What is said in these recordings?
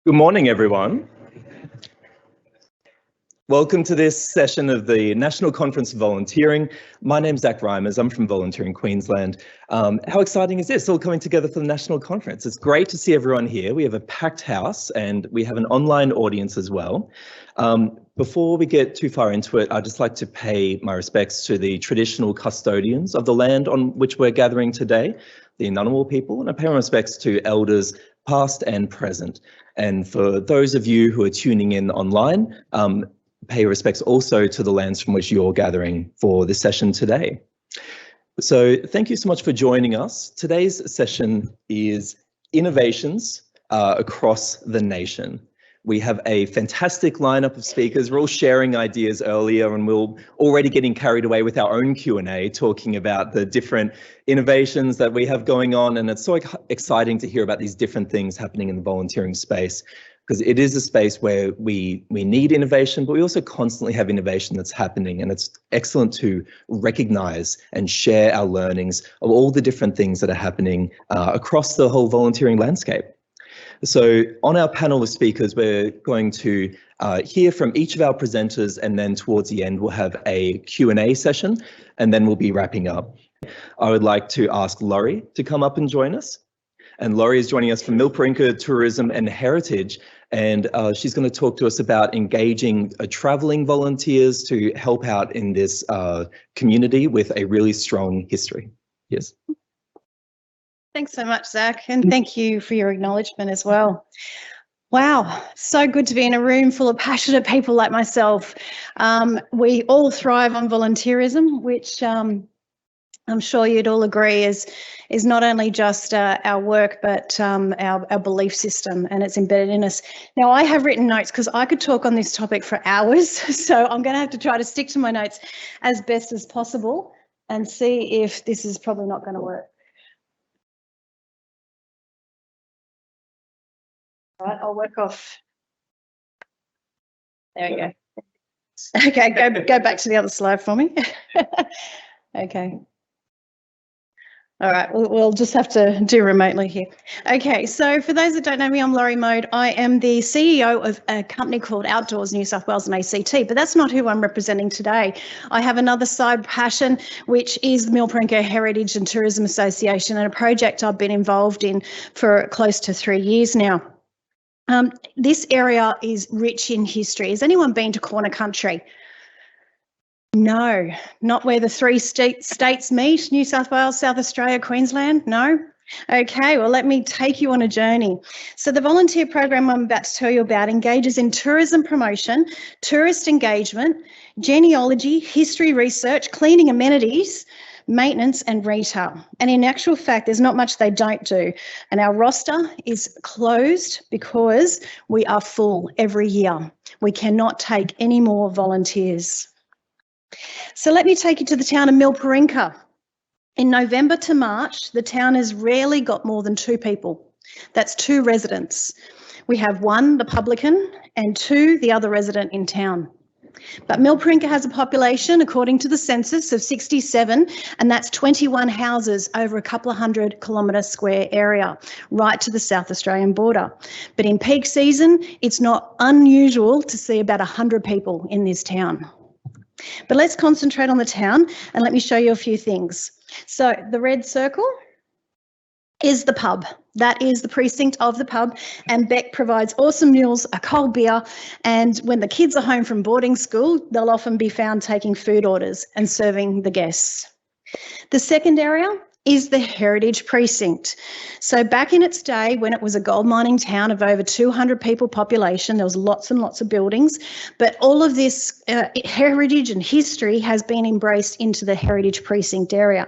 Good morning, everyone. Welcome to this session of the National Conference of Volunteering. My name's Zach Reimers. I'm from Volunteering Queensland. How exciting is this, all coming together for the National Conference? It's great to see everyone here. We have a packed house and we have an online audience as well. Before we get too far into it, I'd just like to pay my respects to the traditional custodians of the land on which we're gathering today, the Ngunnawal people, and I pay my respects to elders past and present. And for those of you who are tuning in online, pay respects also to the lands from which you're gathering for this session today. So thank you so much for joining us. Today's session is innovations across the nation. We have a fantastic lineup of speakers. We're all sharing ideas earlier and we're already getting carried away with our own Q&A, talking about the different innovations that we have going on. And it's so exciting to hear about these different things happening in the volunteering space, because it is a space where we need innovation, but we also constantly have innovation that's happening. And it's excellent to recognize and share our learnings of all the different things that are happening across the whole volunteering landscape. So on our panel of speakers, we're going to hear from each of our presenters, and then towards the end, we'll have a Q&A session, and then we'll be wrapping up. I would like to ask Laurie to come up and join us. And Laurie is joining us from Milparinka Tourism and Heritage, and she's going to talk to us about engaging travelling volunteers to help out in this community with a really strong history. Yes. Thanks so much, Zach, and thank you for your acknowledgement as well. Wow, so good to be in a room full of passionate people like myself. We all thrive on volunteerism, which I'm sure you'd all agree is not only just our work, but our belief system, and it's embedded in us. Now, I have written notes because I could talk on this topic for hours, so I'm going to have to try to stick to my notes as best as possible and see if this is probably not going to work. All right, I'll work off. There we go. Okay, go back to the other slide for me. Okay. All right, we'll just have to do remotely here. Okay, so for those that don't know me, I'm Laurie Mode. I am the CEO of a company called Outdoors New South Wales and ACT, but that's not who I'm representing today. I have another side passion, which is the Milparinka Heritage and Tourism Association, and a project I've been involved in for close to 3 years now. This area is rich in history. Has anyone been to Corner Country? No, not where the three states meet, New South Wales, South Australia, Queensland, no? Okay, well, let me take you on a journey. So the volunteer program I'm about to tell you about engages in tourism promotion, tourist engagement, genealogy, history research, cleaning amenities, maintenance and retail. And in actual fact, there's not much they don't do. And our roster is closed because we are full every year. We cannot take any more volunteers. So let me take you to the town of Milparinka. In November to March, the town has rarely got more than 2 people. That's 2 residents. We have 1, the publican, and 2, the other resident in town. But Milparinka has a population, according to the census, of 67, and that's 21 houses over a couple of 100-kilometre square area, right to the South Australian border. But in peak season, it's not unusual to see about 100 people in this town. But let's concentrate on the town and let me show you a few things. So the red circle is the pub. That is the precinct of the pub, and Beck provides awesome meals, a cold beer, and when the kids are home from boarding school, they'll often be found taking food orders and serving the guests. The second area is the Heritage Precinct. So back in its day, when it was a gold mining town of over 200 people population, there was lots and lots of buildings, but all of this heritage and history has been embraced into the Heritage Precinct area.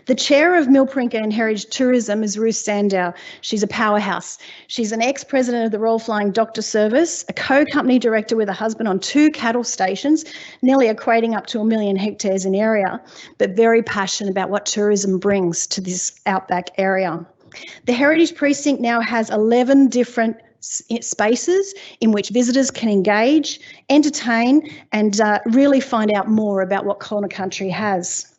The chair of Milparinka and Heritage Tourism is Ruth Sandow. She's a powerhouse. She's an ex-president of the Royal Flying Doctor Service, a co-company director with her husband on 2 cattle stations, nearly equating up to 1 million hectares in area, but very passionate about what tourism brings to this outback area. The Heritage Precinct now has 11 different spaces in which visitors can engage, entertain, and really find out more about what Corner Country has.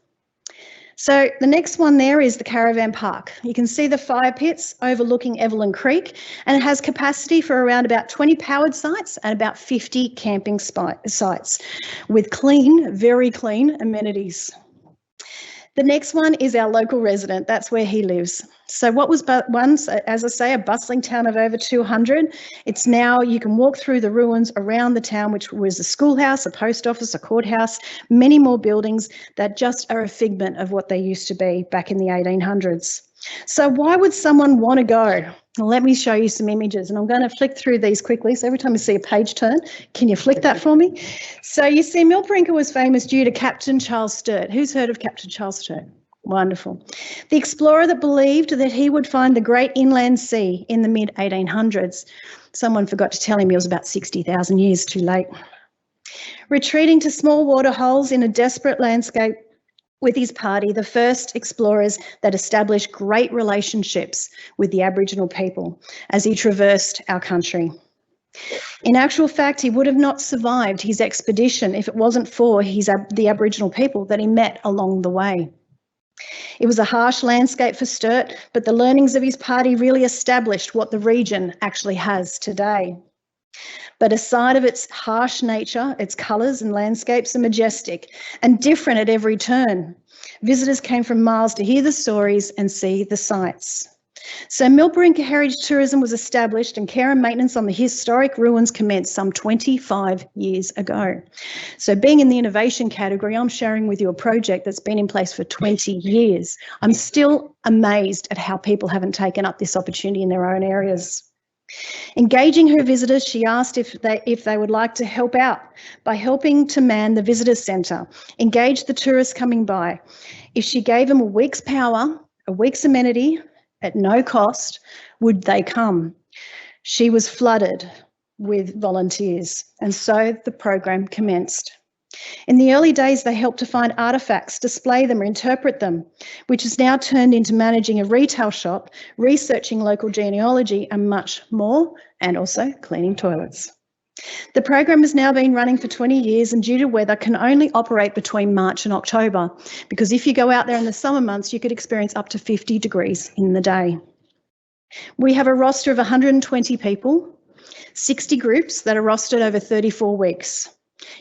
So the next one there is the caravan park. You can see the fire pits overlooking Evelyn Creek, and it has capacity for around about 20 powered sites and about 50 camping sites with clean, very clean amenities. The next one is our local resident. That's where he lives. So what was once, as I say, a bustling town of over 200, it's now, you can walk through the ruins around the town, which was a schoolhouse, a post office, a courthouse, many more buildings that just are a figment of what they used to be back in the 1800s. So why would someone want to go? Well, let me show you some images, and I'm going to flick through these quickly. So every time you see a page turn, can you flick that for me? So you see Millbrinker was famous due to Captain Charles Sturt. Who's heard of Captain Charles Sturt? Wonderful. The explorer that believed that he would find the great inland sea in the mid-1800s. Someone forgot to tell him he was about 60,000 years too late. Retreating to small water holes in a desperate landscape with his party, the first explorers that established great relationships with the Aboriginal people as he traversed our country. In actual fact, he would have not survived his expedition if it wasn't for the Aboriginal people that he met along the way. It was a harsh landscape for Sturt, but the learnings of his party really established what the region actually has today. But aside of its harsh nature, its colours and landscapes are majestic and different at every turn. Visitors came from miles to hear the stories and see the sights. So Millbrinker Heritage Tourism was established and care and maintenance on the historic ruins commenced some 25 years ago. So being in the innovation category, I'm sharing with you a project that's been in place for 20 years. I'm still amazed at how people haven't taken up this opportunity in their own areas. Engaging her visitors, she asked if they would like to help out by helping to man the visitor centre, engage the tourists coming by. If she gave them a week's power, a week's amenity at no cost, would they come? She was flooded with volunteers, and so the program commenced. In the early days, they helped to find artefacts, display them, or interpret them, which has now turned into managing a retail shop, researching local genealogy, and much more, and also cleaning toilets. The program has now been running for 20 years and due to weather can only operate between March and October, because if you go out there in the summer months, you could experience up to 50 degrees in the day. We have a roster of 120 people, 60 groups that are rostered over 34 weeks.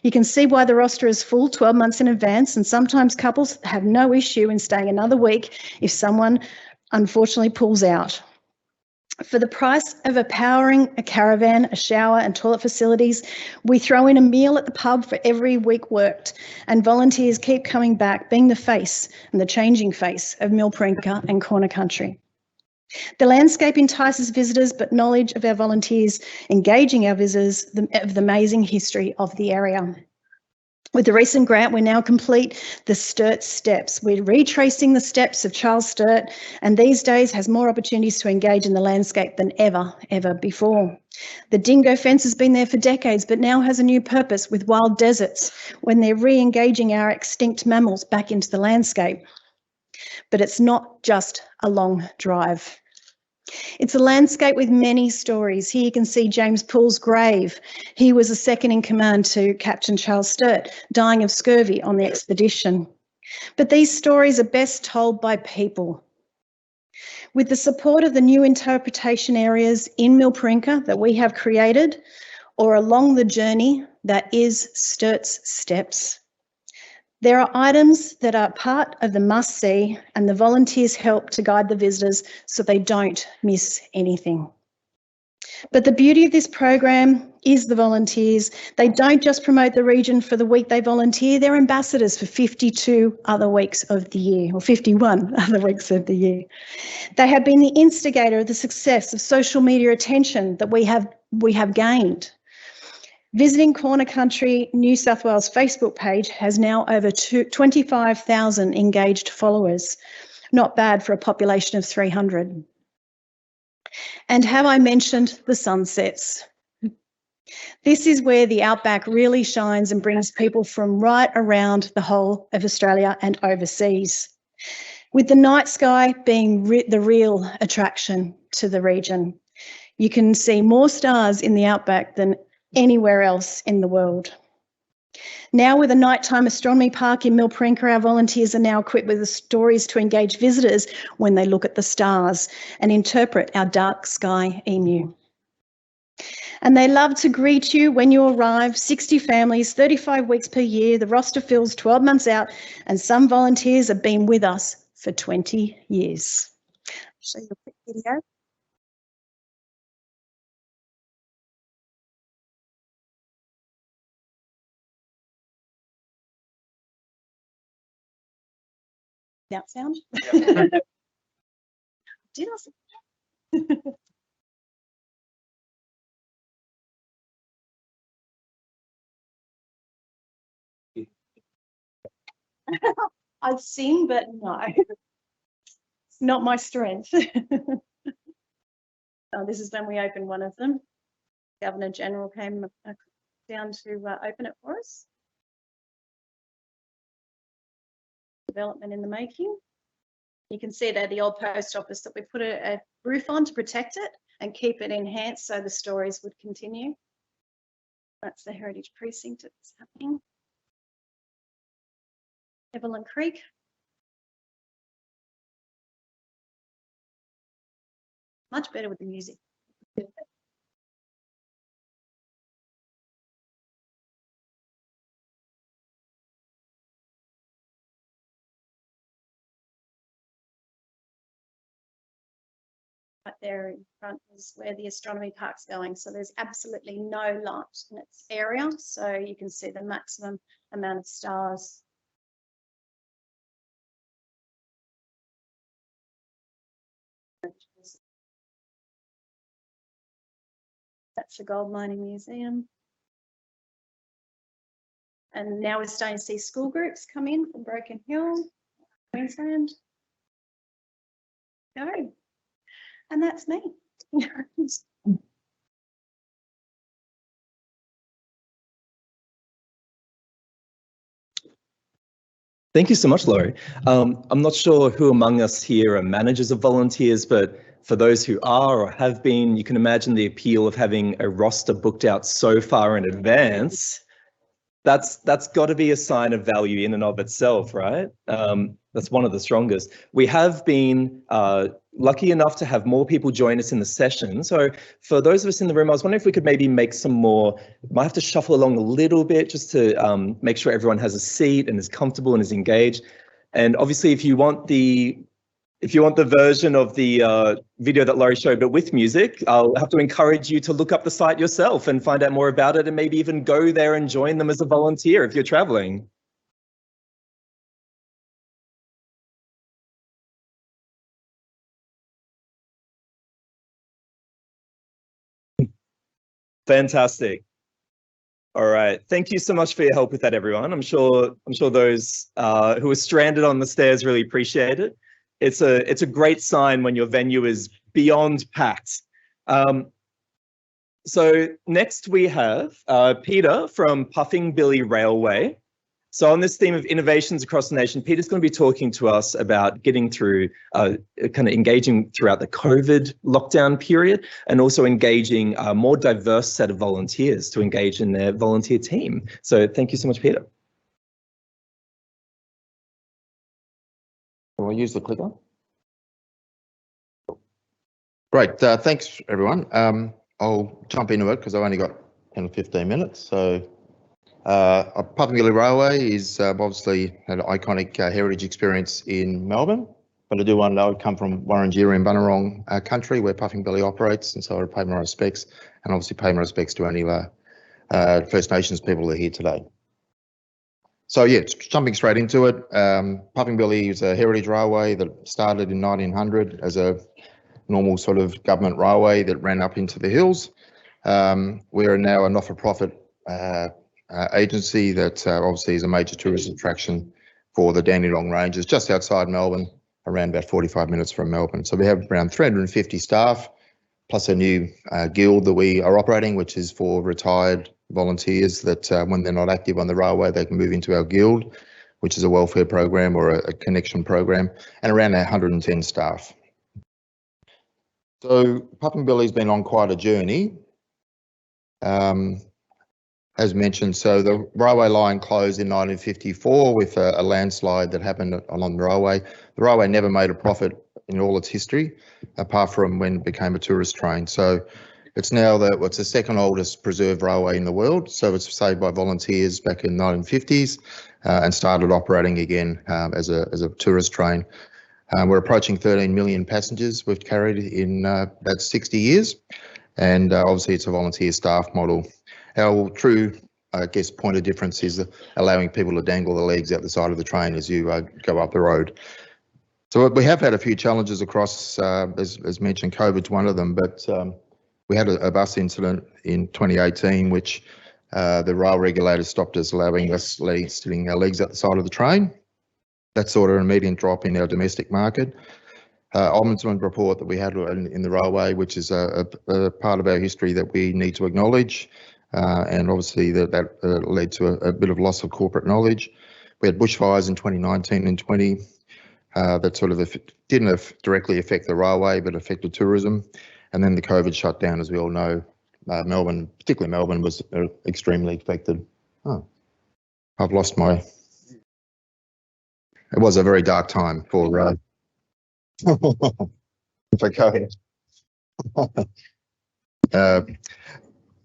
You can see why the roster is full 12 months in advance, and sometimes couples have no issue in staying another week if someone unfortunately pulls out. For the price of powering a caravan, a shower and toilet facilities, we throw in a meal at the pub for every week worked, and volunteers keep coming back, being the face and the changing face of Millbrinker and Corner Country. The landscape entices visitors, but knowledge of our volunteers engaging our visitors of the amazing history of the area. With the recent grant, we now complete the Sturt Steps. We're retracing the steps of Charles Sturt, and these days has more opportunities to engage in the landscape than ever before. The dingo fence has been there for decades, but now has a new purpose with wild deserts when they're re-engaging our extinct mammals back into the landscape. But it's not just a long drive. It's a landscape with many stories. Here you can see James Poole's grave. He was a second in command to Captain Charles Sturt, dying of scurvy on the expedition. But these stories are best told by people. With the support of the new interpretation areas in Millbrinker that we have created, or along the journey that is Sturt's Steps, there are items that are part of the must-see, and the volunteers help to guide the visitors so they don't miss anything. But the beauty of this program is the volunteers. They don't just promote the region for the week they volunteer, they're ambassadors for 52 other weeks of the year, or 51 other weeks of the year. They have been the instigator of the success of social media attention that we have gained. Visiting Corner Country New South Wales Facebook page has now over 25,000 engaged followers. Not bad for a population of 300. And have I mentioned the sunsets? This is where the outback really shines and brings people from right around the whole of Australia and overseas, with the night sky being the real attraction to the region. You can see more stars in the outback than anywhere else in the world. Now with a nighttime astronomy park in Milprinka, our volunteers are now equipped with the stories to engage visitors when they look at the stars and interpret our dark sky emu. And they love to greet you when you arrive. 60 families, 35 weeks per year. The roster fills 12 months out, and some volunteers have been with us for 20 years. I'll show you a quick video. That sound? Yep. Did I? I'd sing, but no, it's not my strength. Oh, this is when we opened one of them. Governor General came down to open it for us. Development in the making. You can see there the old post office that we put a roof on to protect it and keep it enhanced so the stories would continue. That's the Heritage Precinct that's happening. Evelyn Creek. Much better with the music. Right there in front is where the astronomy park's going. So there's absolutely no light in its area. So you can see the maximum amount of stars. That's the Gold Mining Museum. And now we're starting to see school groups come in from Broken Hill, Queensland. Go. And that's me. Thank you so much, Laurie. I'm not sure who among us here are managers of volunteers, but for those who are or have been, you can imagine the appeal of having a roster booked out so far in advance. That's got to be a sign of value in and of itself, right? That's one of the strongest. We have been lucky enough to have more people join us in the session. So for those of us in the room, I was wondering if we could maybe make some more, might have to shuffle along a little bit just to make sure everyone has a seat and is comfortable and is engaged. And obviously, if you want the version of the video that Laurie showed, but with music, I'll have to encourage you to look up the site yourself and find out more about it and maybe even go there and join them as a volunteer if you're traveling. Fantastic. All right. Thank you so much for your help with that, everyone. I'm sure those who are stranded on the stairs really appreciate it. It's a great sign when your venue is beyond packed. So next we have Peter from Puffing Billy Railway. So on this theme of innovations across the nation, Peter's going to be talking to us about getting through, kind of engaging throughout the COVID lockdown period and also engaging a more diverse set of volunteers to engage in their volunteer team. So thank you so much, Peter. Will I use the clicker? Great, thanks everyone. I'll jump into it because I've only got 10 or 15 minutes. So Puffing Billy Railway is obviously an iconic heritage experience in Melbourne, but I do want to know I come from Wurundjeri and Bunurong country where Puffing Billy operates, and so I pay my respects, and obviously pay my respects to any of our First Nations people that are here today. So yeah, jumping straight into it, Puffing Billy is a heritage railway that started in 1900 as a normal sort of government railway that ran up into the hills. We are now a not-for-profit agency that obviously is a major tourist attraction for the Dandenong Ranges, just outside Melbourne, around about 45 minutes from Melbourne. So we have around 350 staff, plus a new guild that we are operating, which is for retired volunteers that when they're not active on the railway, they can move into our guild, which is a welfare program or a connection program, and around 110 staff. So Puffing Billy's been on quite a journey. as mentioned, so the railway line closed in 1954 with a landslide that happened along the railway. The railway never made a profit in all its history, apart from when it became a tourist train. So it's now it's the second oldest preserved railway in the world. So it's saved by volunteers back in the 1950s and started operating again as a tourist train. We're approaching 13 million passengers we've carried in about 60 years. And obviously it's a volunteer staff model. Our true, I guess, point of difference is allowing people to dangle their legs out the side of the train as you go up the road. So we have had a few challenges across, as mentioned, COVID's one of them, but we had a bus incident in 2018, which the rail regulator stopped us allowing us sitting our legs out the side of the train. That sort of an immediate drop in our domestic market. Ombudsman report that we had in the railway, which is a part of our history that we need to acknowledge. And obviously that led to a bit of loss of corporate knowledge. We had bushfires in 2019 and 20 that sort of didn't directly affect the railway, but affected tourism. And then the COVID shutdown, as we all know, Melbourne, particularly Melbourne, was extremely affected. Oh, I've lost my. It was a very dark time for COVID.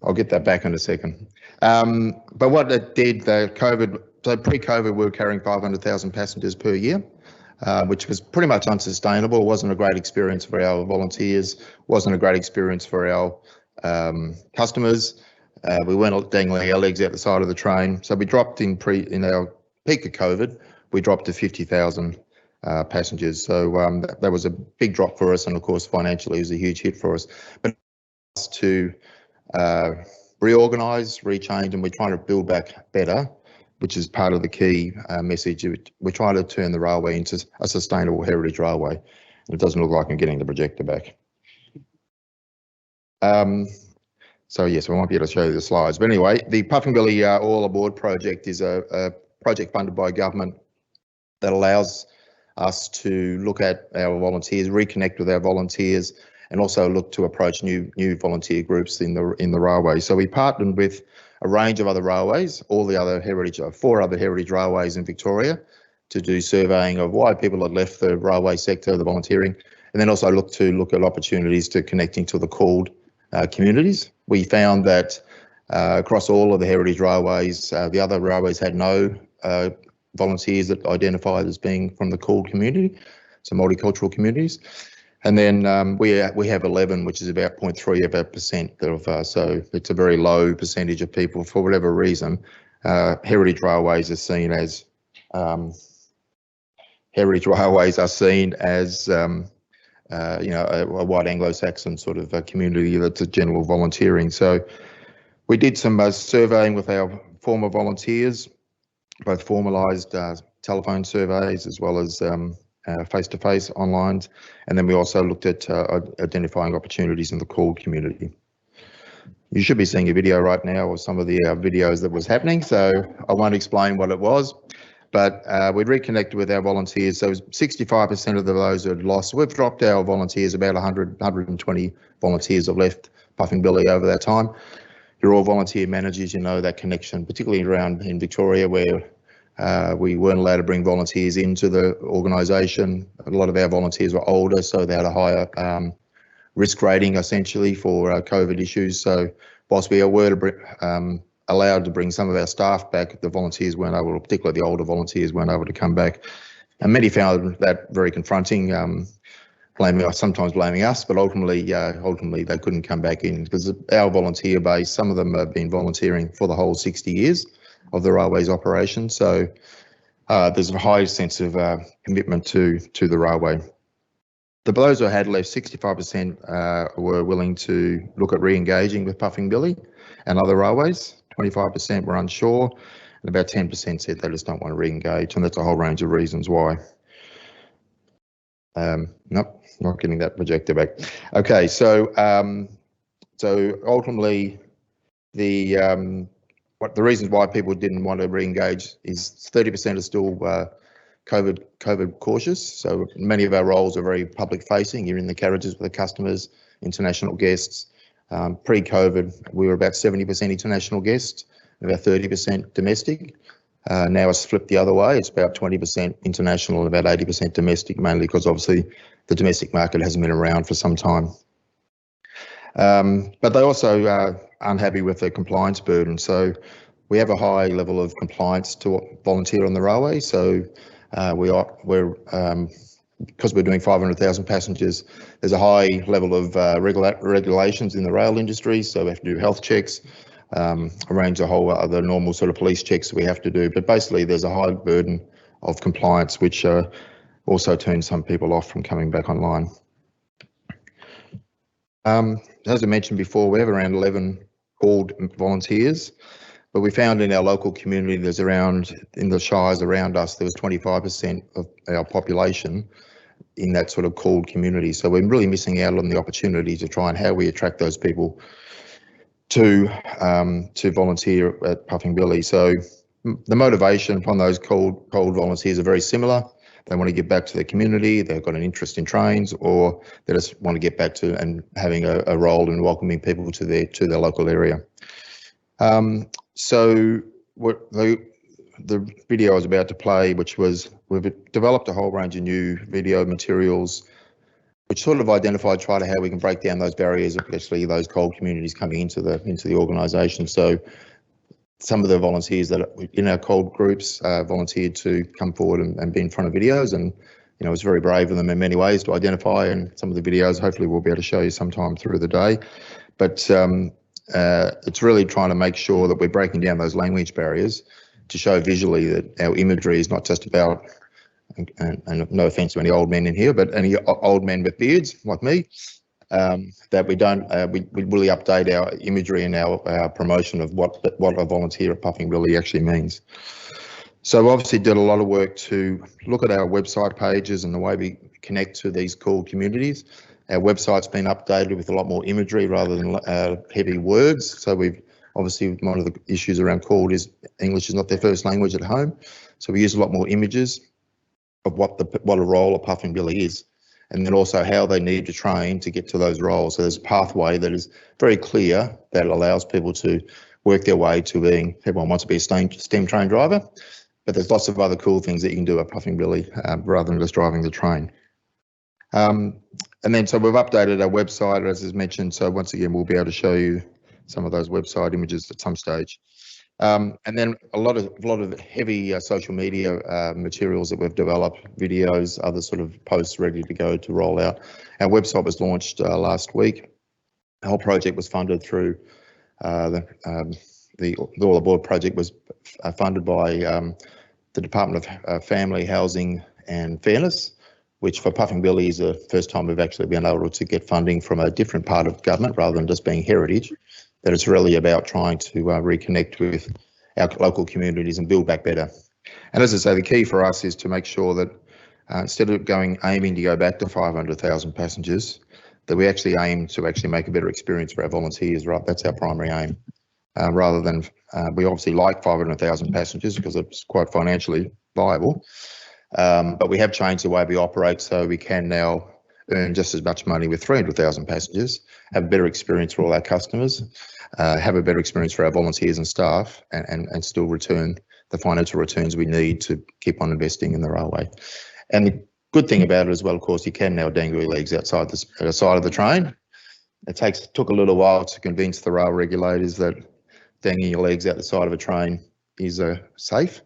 I'll get that back in a second. But what it did, so pre-COVID, we were carrying 500,000 passengers per year, which was pretty much unsustainable. It wasn't a great experience for our volunteers, wasn't a great experience for our customers. We weren't dangling our legs out the side of the train. So we dropped in our peak of COVID, we dropped to 50,000 passengers. So that was a big drop for us. And of course, financially, it was a huge hit for us. But to reorganise, rechange, and we're trying to build back better, which is part of the key message. We're trying to turn the railway into a sustainable heritage railway. And it doesn't look like I'm getting the projector back. So yes, I won't be able to show you the slides. But anyway, the Puffing Billy All Aboard project is a project funded by government that allows us to look at our volunteers, reconnect with our volunteers, and also look to approach new volunteer groups in the railway. So we partnered with a range of other railways, all the other heritage, 4 other heritage railways in Victoria, to do surveying of why people had left the railway sector, the volunteering, and then also look at opportunities to connecting to the called communities. We found that across all of the heritage railways, the other railways had no volunteers that identified as being from the called community, so multicultural communities. And then we have 11, which is about 0.3%. So it's a very low percentage of people for whatever reason. Heritage railways are seen as a white Anglo-Saxon sort of community that's a general volunteering. So we did some surveying with our former volunteers, both formalised telephone surveys as well as face-to-face online, and then we also looked at identifying opportunities in the called community. You should be seeing a video right now of some of the videos that was happening, so I won't explain what it was, but we reconnected with our volunteers. So 65% of those had lost. We've dropped our volunteers, about 120 volunteers have left Puffing Billy over that time. You're all volunteer managers, you know that connection, particularly around in Victoria where we weren't allowed to bring volunteers into the organisation. A lot of our volunteers were older, so they had a higher risk rating essentially for COVID issues. So whilst we were allowed to bring some of our staff back, the volunteers weren't able to, particularly the older volunteers weren't able to come back. And many found that very confronting, sometimes blaming us, but ultimately they couldn't come back in because our volunteer base, some of them have been volunteering for the whole 60 years of the railway's operation. So there's a high sense of commitment to the railway. Those who had left, 65% were willing to look at re-engaging with Puffing Billy and other railways. 25% were unsure, and about 10% said they just don't want to re-engage, and that's a whole range of reasons why. Nope, not getting that projector back. Okay, so ultimately the reasons why people didn't want to re-engage is 30% are still COVID cautious. So many of our roles are very public facing. You're in the carriages with the customers, international guests. Pre-COVID, we were about 70% international guests, about 30% domestic. Now it's flipped the other way. It's about 20% international and about 80% domestic, mainly because obviously the domestic market hasn't been around for some time. But they also are unhappy with the compliance burden. So we have a high level of compliance to volunteer on the railway. So because we're doing 500,000 passengers, there's a high level of regulations in the rail industry. So we have to do health checks, arrange a whole other normal sort of police checks we have to do. But basically there's a high burden of compliance, which also turns some people off from coming back online. As I mentioned before, we have around 11 called volunteers, but we found in our local community, there's around, in the shires around us, there was 25% of our population in that sort of called community. So we're really missing out on the opportunity to try and how we attract those people to volunteer at Puffing Billy. So the motivation upon those called volunteers are very similar. They want to get back to their community, they've got an interest in trains, or they just want to get back to and having a role in welcoming people to their local area. So the video I was about to play, which was, we've developed a whole range of new video materials, which sort of try to how we can break down those barriers, especially those cold communities coming into the organisation. So some of the volunteers that are in our cold groups volunteered to come forward and be in front of videos, and you know, it's very brave of them in many ways to identify, and some of the videos hopefully we'll be able to show you sometime through the day. But it's really trying to make sure that we're breaking down those language barriers to show visually that our imagery is not just about, and no offence to any old men in here, but any old men with beards like me, that we don't, we really update our imagery and our promotion of what a volunteer at Puffing Billy actually means. So we obviously did a lot of work to look at our website pages and the way we connect to these cool communities. Our website's been updated with a lot more imagery rather than heavy words. So we've obviously, one of the issues around CALD is English is not their first language at home. So we use a lot more images of what a role of Puffing Billy is, and then also how they need to train to get to those roles. So there's a pathway that is very clear that allows people to work their way to being, everyone wants to be a STEM train driver, but there's lots of other cool things that you can do at Puffing Billy rather than just driving the train. And then so we've updated our website, as is mentioned. So once again, we'll be able to show you some of those website images at some stage. And then a lot of heavy social media materials that we've developed, videos, other sort of posts ready to go to roll out. Our website was launched last week. The whole project was funded through the All Aboard project was funded by the Department of Family, Housing and Fairness, which for Puffing Billy is the first time we've actually been able to get funding from a different part of government rather than just being heritage. That it's really about trying to reconnect with our local communities and build back better. And as I say, the key for us is to make sure that instead of aiming to go back to 500,000 passengers, that we actually aim to actually make a better experience for our volunteers, right? That's our primary aim. Rather than, we obviously like 500,000 passengers because it's quite financially viable, but we have changed the way we operate so we can now earn just as much money with 300,000 passengers, have a better experience for all our customers, have a better experience for our volunteers and staff, and still return the financial returns we need to keep on investing in the railway. And the good thing about it as well, of course, you can now dangle your legs outside the side of the train. It took a little while to convince the rail regulators that dangling your legs out the side of a train is safe,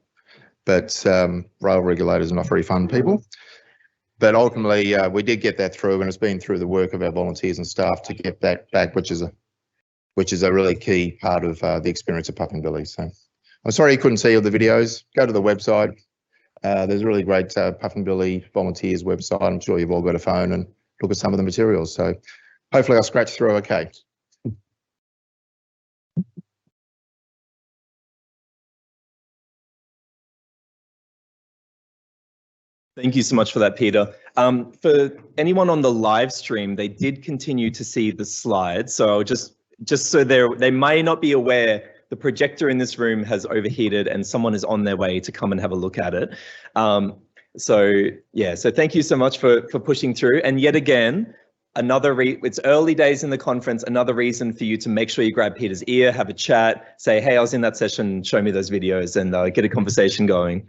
but rail regulators are not very fun people. But ultimately, we did get that through, and it's been through the work of our volunteers and staff to get that back, which is a really key part of the experience of Puffing Billy. So I'm sorry you couldn't see all the videos. Go to the website. There's a really great Puffing Billy volunteers website. I'm sure you've all got a phone and look at some of the materials. So hopefully I'll scratch through okay. Thank you so much for that, Peter. For anyone on the live stream, they did continue to see the slides. So just so they may not be aware, the projector in this room has overheated and someone is on their way to come and have a look at it. So thank you so much for pushing through. And yet again, it's early days in the conference, another reason for you to make sure you grab Peter's ear, have a chat, say, hey, I was in that session, show me those videos, and get a conversation going.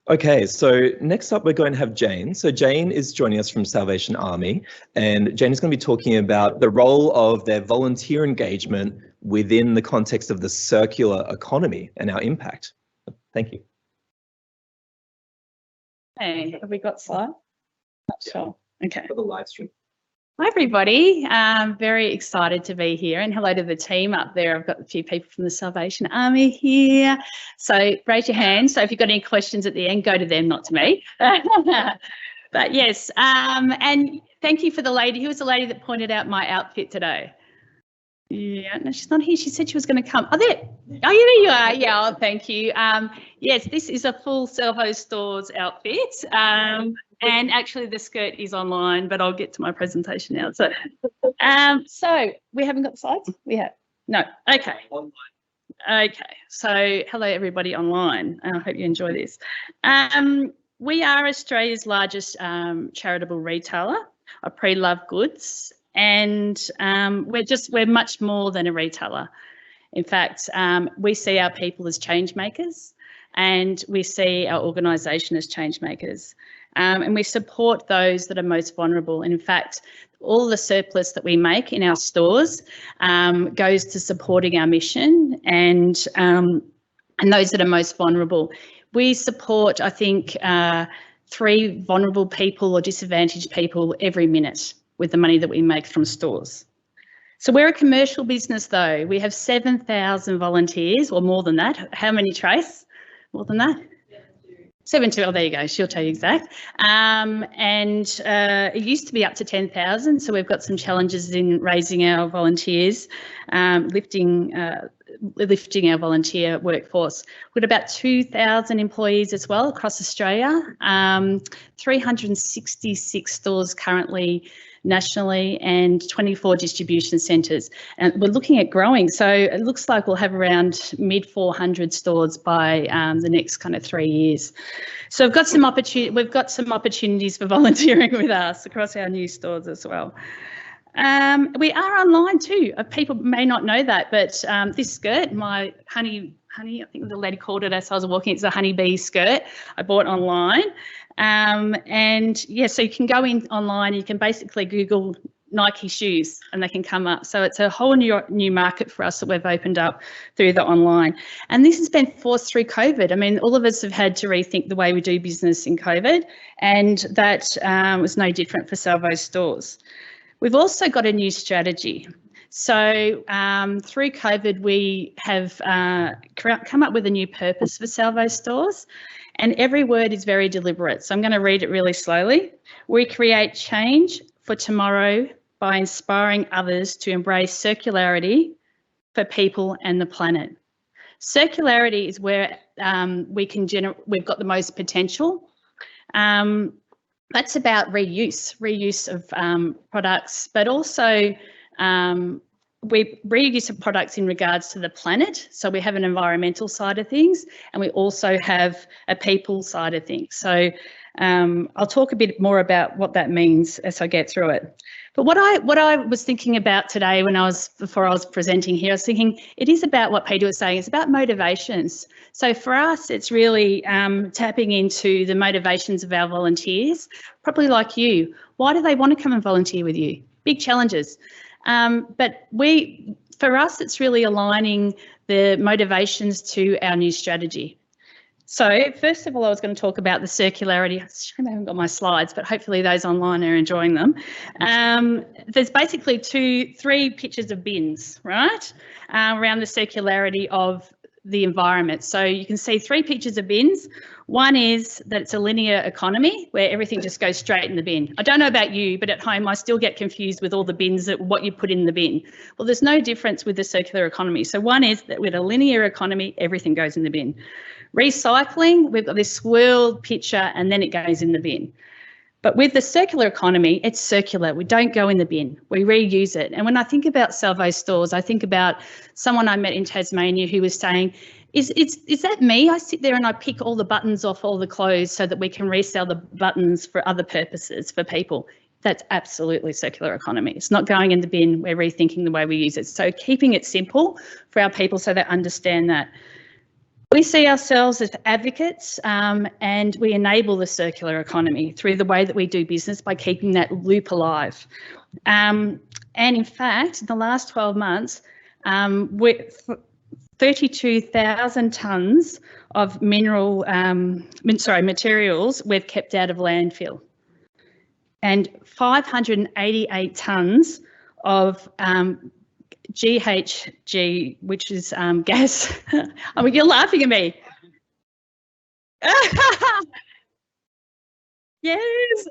Okay, so next up we're going to have Jane. So Jane is joining us from Salvation Army, and Jane is going to be talking about the role of their volunteer engagement within the context of the circular economy and our impact. Thank you. Hey, have we got slides? Not sure. Okay. For the live stream. Hi, everybody. I'm very excited to be here, and hello to the team up there. I've got a few people from the Salvation Army here. So raise your hand. So if you've got any questions at the end, go to them, not to me. But yes, and thank you for the lady. Who was the lady that pointed out my outfit today? Yeah, no, she's not here. She said she was going to come. Oh, there. Oh, yeah, there you are. Yeah, oh, thank you. Yes, this is a full Salvos Stores outfit. And actually the skirt is online, but I'll get to my presentation now. So, so we haven't got slides? We have? No. Okay. Online. Okay. So hello, everybody online. I hope you enjoy this. We are Australia's largest charitable retailer of pre-loved goods. And we're much more than a retailer. In fact, we see our people as change makers, and we see our organisation as change makers. And we support those that are most vulnerable. And in fact, all the surplus that we make in our stores goes to supporting our mission and those that are most vulnerable. We support, I think, 3 vulnerable people or disadvantaged people every minute with the money that we make from stores. So we're a commercial business though. We have 7,000 volunteers, or more than that. How many, Trace? More than that? 72. Oh, there you go. She'll tell you exact. It used to be up to 10,000. So we've got some challenges in raising our volunteers, lifting our volunteer workforce. We've got about 2,000 employees as well across Australia, 366 stores currently nationally, and 24 distribution centres. And we're looking at growing. So it looks like we'll have around mid 400 stores by the next kind of 3 years. So we've got some opportunities for volunteering with us across our new stores as well. We are online too. People may not know that, but this skirt, my honey, I think the lady called it as I was walking, it's a honeybee skirt I bought online. And yeah, so you can go in online, you can basically Google Nike shoes and they can come up. So it's a whole new market for us that we've opened up through the online. And this has been forced through COVID. I mean, all of us have had to rethink the way we do business in COVID, and that was no different for Salvos Stores. We've also got a new strategy. So through COVID, we have come up with a new purpose for Salvos Stores, and every word is very deliberate. So I'm going to read it really slowly. We create change for tomorrow by inspiring others to embrace circularity for people and the planet. Circularity is where we've got the most potential. That's about reuse of products, but also we reuse of products in regards to the planet. So we have an environmental side of things, and we also have a people side of things. So I'll talk a bit more about what that means as I get through it. But what I was thinking about today before I was presenting here, I was thinking it is about what Peter was saying. It's about motivations. So for us, it's really tapping into the motivations of our volunteers, probably like you. Why do they want to come and volunteer with you? Big challenges. But for us, it's really aligning the motivations to our new strategy. So first of all, I was going to talk about the circularity. I haven't got my slides, but hopefully those online are enjoying them. There's basically 3 pictures of bins, right, around the circularity of the environment. So you can see 3 pictures of bins. One is that it's a linear economy where everything just goes straight in the bin. I don't know about you, but at home I still get confused with all the bins, what you put in the bin. Well, there's no difference with the circular economy. So one is that with a linear economy, everything goes in the bin. Recycling, we've got this swirled picture and then it goes in the bin. But with the circular economy, it's circular. We don't go in the bin. We reuse it. And when I think about Salvos Stores, I think about someone I met in Tasmania who was saying, is that me? I sit there and I pick all the buttons off all the clothes so that we can resell the buttons for other purposes for people. that's absolutely circular economy. It's not going in the bin, we're rethinking the way we use it. So keeping it simple for our people so they understand that. We see ourselves as advocates and we enable the circular economy through the way that we do business by keeping that loop alive. And in fact, in the last 12 months, with 32,000 tonnes of materials we've kept out of landfill, and 588 tonnes of GHG, which is gas. I mean, you're laughing at me. Yes,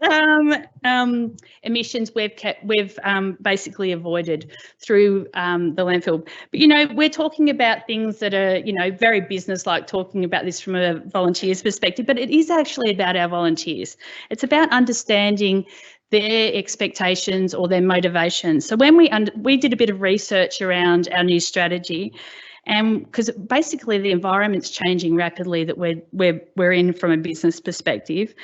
emissions we've basically avoided through the landfill. But, you know, we're talking about things that are, you know, very business-like, talking about this from a volunteer's perspective, but it is actually about our volunteers. It's about understanding their expectations or their motivations. So when we did a bit of research around our new strategy, and because basically the environment's changing rapidly that we're in from a business perspective,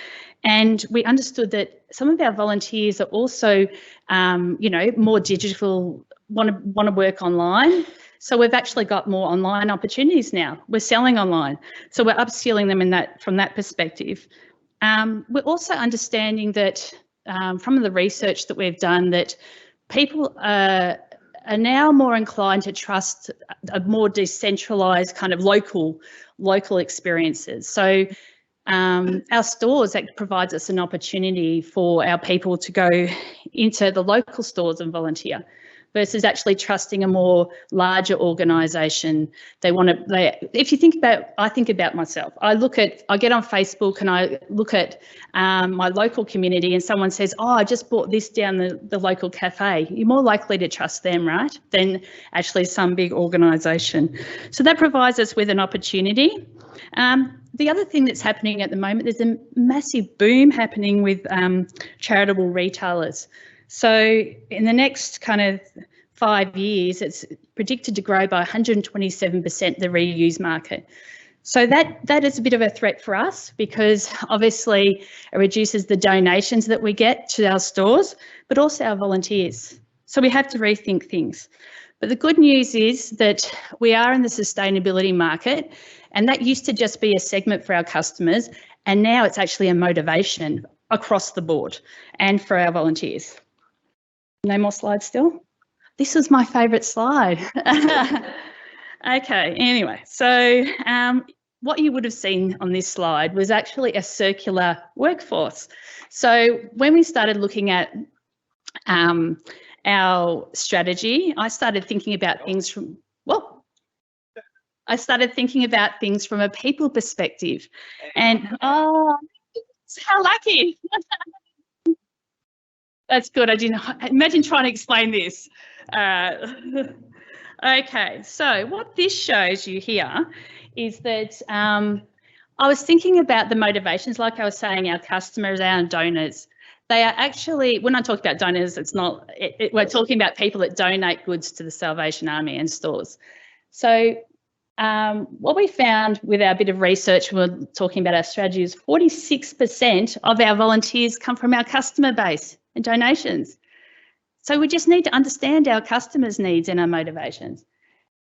and we understood that some of our volunteers are also, you know, more digital, want to work online. So we've actually got more online opportunities now. We're selling online, so we're upskilling them from that perspective. We're also understanding that from the research that we've done that people are now more inclined to trust a more decentralised kind of local experiences. So our stores, that provides us an opportunity for our people to go into the local stores and volunteer versus actually trusting a more larger organisation. If you think about, I think about myself. I get on Facebook and I look at my local community and someone says, oh, I just bought this down the local cafe. You're more likely to trust them, right, than actually some big organisation. So that provides us with an opportunity. The other thing that's happening at the moment, there's a massive boom happening with charitable retailers. So in the next kind of 5 years, it's predicted to grow by 127%, the reuse market. So that is a bit of a threat for us because obviously it reduces the donations that we get to our stores, but also our volunteers. So we have to rethink things. But the good news is that we are in the sustainability market, and that used to just be a segment for our customers, and now it's actually a motivation across the board and for our volunteers. No more slides still? This was my favourite slide. Okay, anyway, so what you would have seen on this slide was actually a circular workforce. So when we started looking at our strategy, I started thinking about things from, a people perspective. And, oh, how lucky. That's good. I didn't imagine trying to explain this. Okay, so what this shows you here is that I was thinking about the motivations, like I was saying, our customers, our donors. They are actually, when I talk about donors, it's not, we're talking about people that donate goods to the Salvation Army and stores. So what we found with our bit of research when we're talking about our strategy is 46% of our volunteers come from our customer base and donations. So we just need to understand our customers' needs and our motivations.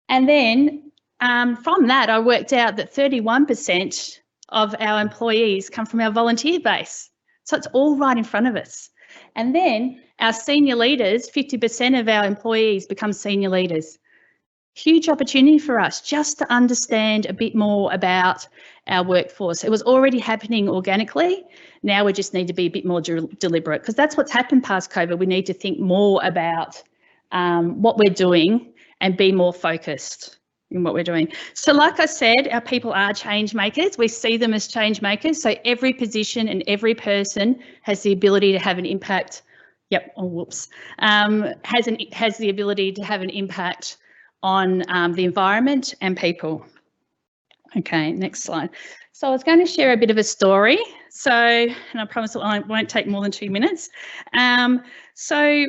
And then from that, I worked out that 31% of our employees come from our volunteer base. So it's all right in front of us. And then our senior leaders, 50% of our employees become senior leaders. Huge opportunity for us just to understand a bit more about our workforce. It was already happening organically. Now we just need to be a bit more deliberate because that's what's happened past COVID. We need to think more about what we're doing and be more focused in what we're doing. So like I said, our people are change makers. We see them as change makers. So every position and every person has the ability to have an impact. Yep, oh, whoops. Has the ability to have an impact on the environment and people. Okay, next slide. So I was going to share a bit of a story. So, and I promise it won't take more than 2 minutes. So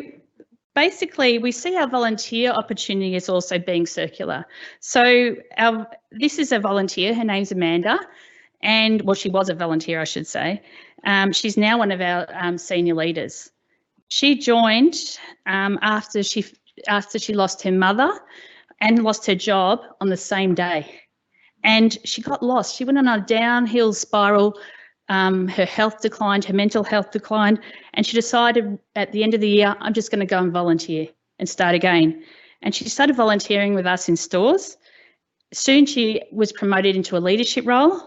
basically, we see our volunteer opportunity as also being circular. So this is a volunteer, her name's Amanda, and well, she was a volunteer, I should say. She's now one of our senior leaders. She joined after she lost her mother and lost her job on the same day. And she got lost. She went on a downhill spiral. Her health declined, her mental health declined, and she decided at the end of the year, I'm just going to go and volunteer and start again. And she started volunteering with us in stores. Soon she was promoted into a leadership role.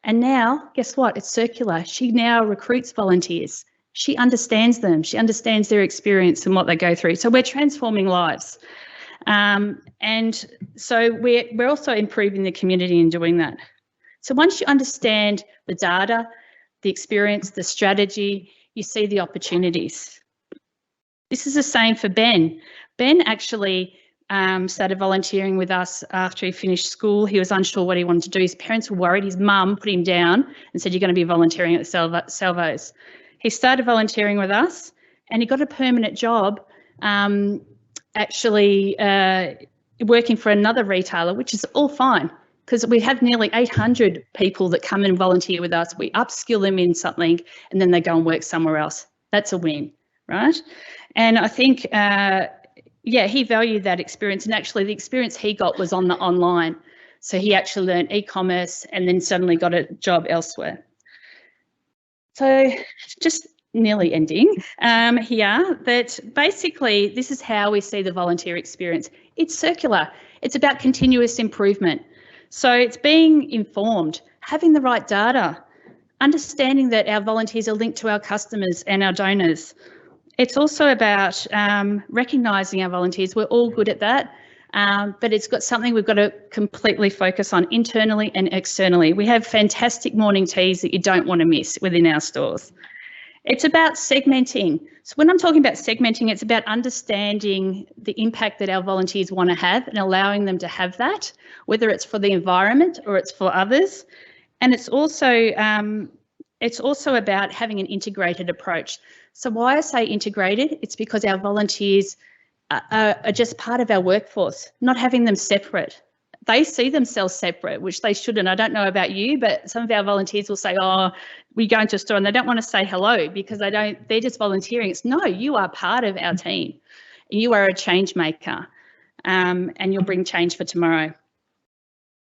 And now, guess what? It's circular. She now recruits volunteers. She understands them. She understands their experience and what they go through. So we're transforming lives. And so we're also improving the community in doing that. So once you understand the data, the experience, the strategy, you see the opportunities. This is the same for Ben. Ben actually started volunteering with us after he finished school. He was unsure what he wanted to do. His parents were worried. His mum put him down and said, you're going to be volunteering at Salvos. He started volunteering with us and he got a permanent job actually working for another retailer, which is all fine because we have nearly 800 people that come and volunteer with us. We upskill them in something and then they go and work somewhere else. That's a win, right? And I think, yeah, he valued that experience, and actually the experience he got was on the online. So he actually learned e-commerce and then suddenly got a job elsewhere. So just nearly ending here, that basically this is how we see the volunteer experience. It's circular. It's about continuous improvement. So it's being informed, having the right data, understanding that our volunteers are linked to our customers and our donors. It's also about recognising our volunteers. We're all good at that, but it's got something we've got to completely focus on internally and externally. We have fantastic morning teas that you don't want to miss within our stores. It's about segmenting. So when I'm talking about segmenting, it's about understanding the impact that our volunteers want to have and allowing them to have that, whether it's for the environment or it's for others. And it's also about having an integrated approach. So why I say integrated, it's because our volunteers are just part of our workforce, not having them separate. They see themselves separate, which they shouldn't. I don't know about you, but some of our volunteers will say, oh, we go into a store and they don't want to say hello because they're just volunteering. It's no, you are part of our team. You are a change maker and you'll bring change for tomorrow.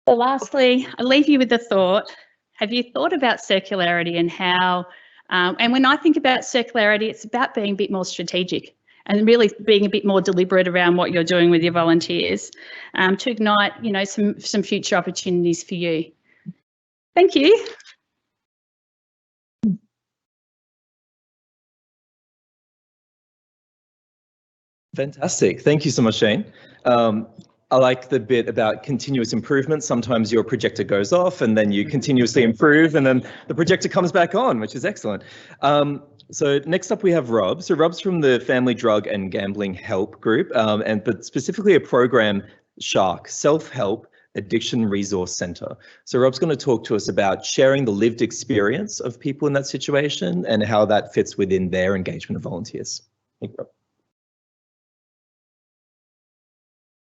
So lastly, I leave you with the thought, have you thought about circularity and how, and when I think about circularity, it's about being a bit more strategic and really being a bit more deliberate around what you're doing with your volunteers to ignite, you know, some future opportunities for you. Thank you. Fantastic. Thank you so much, Shane. I like the bit about continuous improvement. Sometimes your projector goes off and then you continuously improve and then the projector comes back on, which is excellent. So next up we have Rob. So Rob's from the Family Drug and Gambling Help Group, but specifically a program, SHARC, Self-Help Addiction Resource Centre. So Rob's going to talk to us about sharing the lived experience of people in that situation and how that fits within their engagement of volunteers. Thank you, Rob.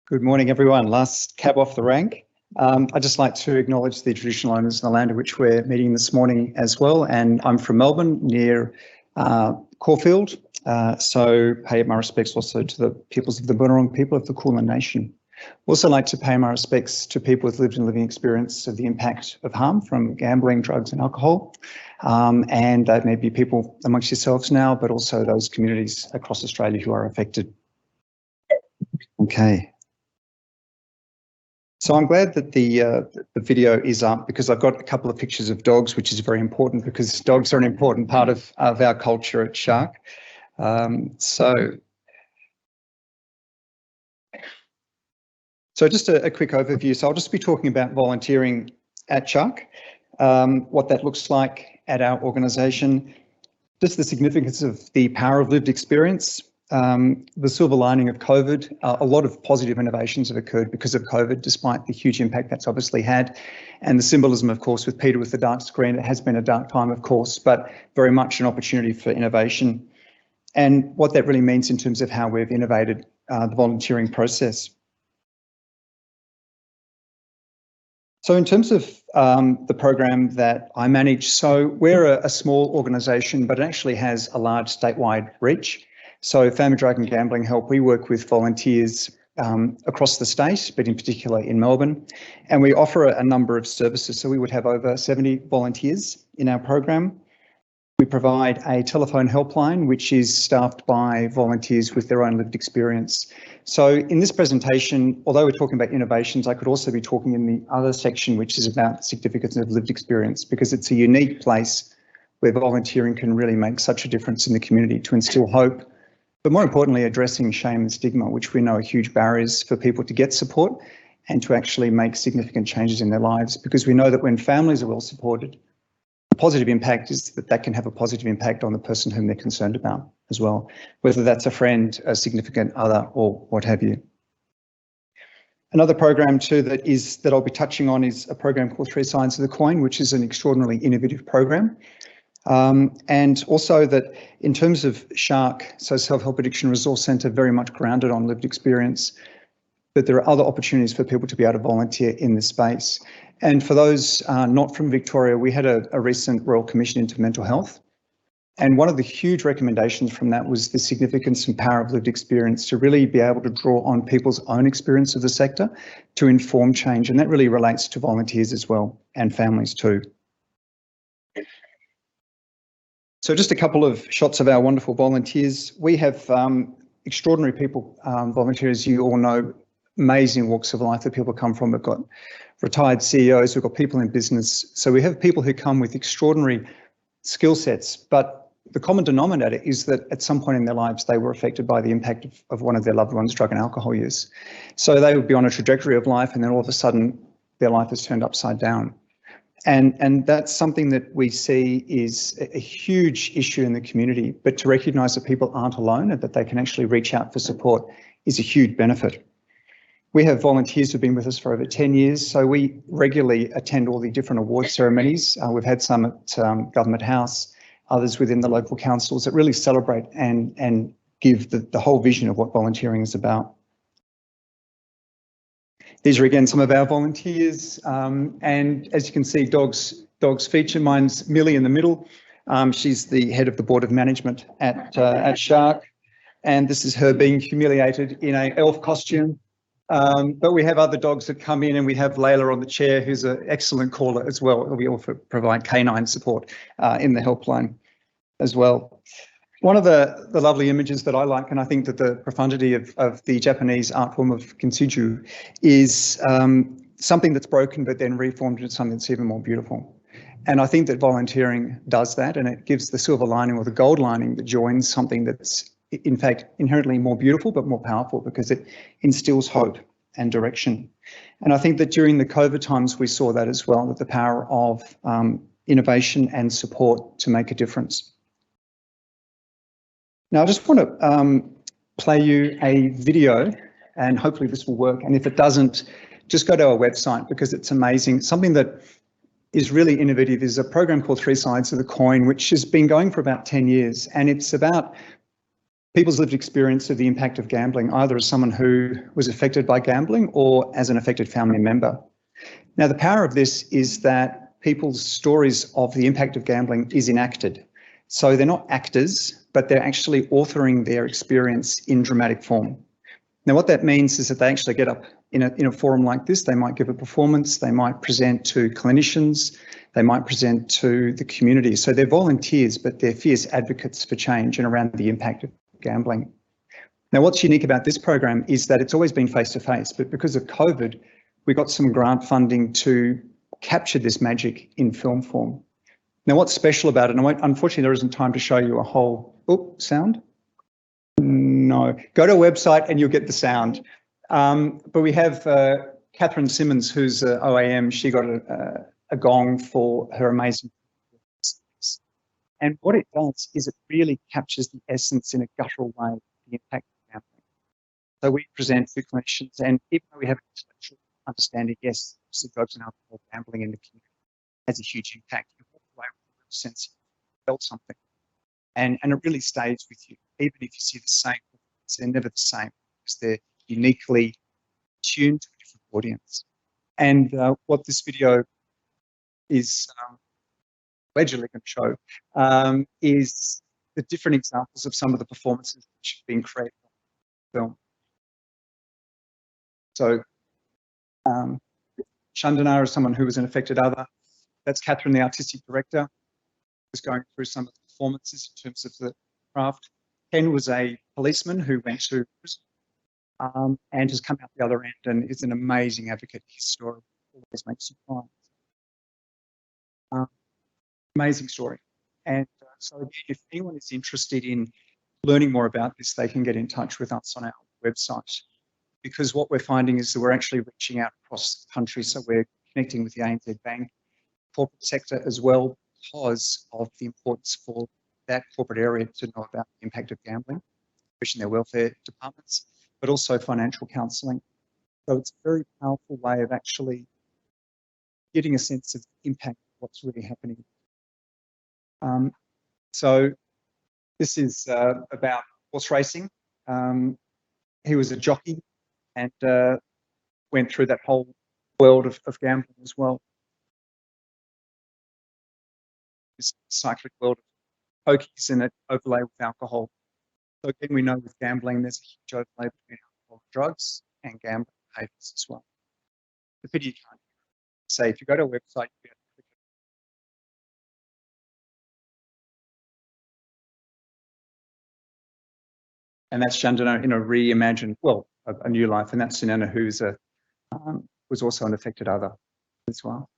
Good morning, everyone. Last cab off the rank. I'd just like to acknowledge the traditional owners in the land in which we're meeting this morning as well. And I'm from Melbourne, near Caulfield. So pay my respects also to the peoples of the Bunurong people of the Kulin Nation. Also like to pay my respects to people with lived and living experience of the impact of harm from gambling, drugs and alcohol. And that may be people amongst yourselves now, but also those communities across Australia who are affected. Okay. So I'm glad that the video is up because I've got a couple of pictures of dogs, which is very important because dogs are an important part of our culture at SHARC. So just a quick overview. So I'll just be talking about volunteering at SHARC, what that looks like at our organisation, just the significance of the power of lived experience, the silver lining of COVID. A lot of positive innovations have occurred because of COVID, despite the huge impact that's obviously had. And the symbolism, of course, with Peter with the dark screen, it has been a dark time, of course, but very much an opportunity for innovation. And what that really means in terms of how we've innovated the volunteering process. So in terms of the program that I manage, so we're a small organisation, but it actually has a large statewide reach. So Family Drug and Gambling Help, we work with volunteers across the state, but in particular in Melbourne, and we offer a number of services. So we would have over 70 volunteers in our program. We provide a telephone helpline, which is staffed by volunteers with their own lived experience. So in this presentation, although we're talking about innovations, I could also be talking in the other section, which is about significance of lived experience, because it's a unique place where volunteering can really make such a difference in the community to instill hope, but more importantly, addressing shame and stigma, which we know are huge barriers for people to get support and to actually make significant changes in their lives, because we know that when families are well supported, the positive impact is that that can have a positive impact on the person whom they're concerned about as well, whether that's a friend, a significant other, or what have you. Another program too that I'll be touching on is a program called Three Sides of the Coin, which is an extraordinarily innovative program. And also that in terms of SHARC, so Self-Help Addiction Resource Centre, very much grounded on lived experience, but there are other opportunities for people to be able to volunteer in this space. And for those not from Victoria, we had a recent Royal Commission into Mental Health. And one of the huge recommendations from that was the significance and power of lived experience to really be able to draw on people's own experience of the sector to inform change. And that really relates to volunteers as well, and families too. So just a couple of shots of our wonderful volunteers. We have extraordinary people volunteer, as you all know, amazing walks of life that people come from. We've got retired CEOs, we've got people in business. So we have people who come with extraordinary skill sets, but the common denominator is that at some point in their lives, they were affected by the impact of one of their loved ones' drug and alcohol use. So they would be on a trajectory of life, and then all of a sudden their life is turned upside down. And that's something that we see is a huge issue in the community, but to recognise that people aren't alone and that they can actually reach out for support is a huge benefit. We have volunteers who've been with us for over 10 years, so we regularly attend all the different award ceremonies. We've had some at Government House, others within the local councils that really celebrate and give the whole vision of what volunteering is about. These are again some of our volunteers, and as you can see, dogs feature. Mine's Millie in the middle. She's the head of the board of management at SHARC, and this is her being humiliated in an elf costume. But we have other dogs that come in, and we have Layla on the chair, who's an excellent caller as well. We also provide canine support in the helpline as well. One of the lovely images that I like, and I think that the profundity of the Japanese art form of kintsugi is something that's broken but then reformed into something that's even more beautiful. And I think that volunteering does that, and it gives the silver lining or the gold lining that joins something that's in fact inherently more beautiful but more powerful, because it instills hope and direction. And I think that during the COVID times we saw that as well, that the power of innovation and support to make a difference. Now, I just want to play you a video, and hopefully this will work. And if it doesn't, just go to our website, because it's amazing. Something that is really innovative is a program called Three Sides of the Coin, which has been going for about 10 years. And it's about people's lived experience of the impact of gambling, either as someone who was affected by gambling or as an affected family member. Now, the power of this is that people's stories of the impact of gambling is enacted. So they're not actors, but they're actually authoring their experience in dramatic form. Now, what that means is that they actually get up in a forum like this. They might give a performance, they might present to clinicians, they might present to the community. So they're volunteers, but they're fierce advocates for change and around the impact of gambling. Now, what's unique about this program is that it's always been face-to-face, but because of COVID, we got some grant funding to capture this magic in film form. Now, what's special about it, and unfortunately there isn't time to show you a whole, sound? No, go to a website and you'll get the sound. But we have Catherine Simmons, who's OAM. She got a gong for her amazing. And what it does is it really captures the essence in a guttural way of the impact of gambling. So we present to clinicians, and even though we have an intellectual understanding, yes, drugs and alcohol gambling in the community has a huge impact. You walk away with a real sense you felt something. And it really stays with you, even if you see the same. They're never the same, because they're uniquely tuned to a different audience. And what this video is allegedly going to show is the different examples of some of the performances which have been created on film. So Chandana is someone who was an affected other. That's Catherine, the artistic director, was going through some of the performances in terms of the craft. Ken was a policeman who went to prison and has come out the other end and is an amazing advocate. His story always makes you cry. Amazing story. And so if anyone is interested in learning more about this, they can get in touch with us on our website, because what we're finding is that we're actually reaching out across the country. So we're connecting with the ANZ Bank, corporate sector as well, because of the importance for that corporate area to know about the impact of gambling, especially in their welfare departments, but also financial counselling. So it's a very powerful way of actually getting a sense of the impact of what's really happening. So this is about horse racing. He was a jockey and went through that whole world of gambling as well. This cyclic world of pokies and it overlay with alcohol. So again, we know with gambling, there's a huge overlay between alcohol and drugs and gambling behaviours as well. The pity you can't say, if you go to a website, you'll be able to click it. And that's Chandana in a reimagined, well, a new life. And that's Sunana, who's was also an affected other as well.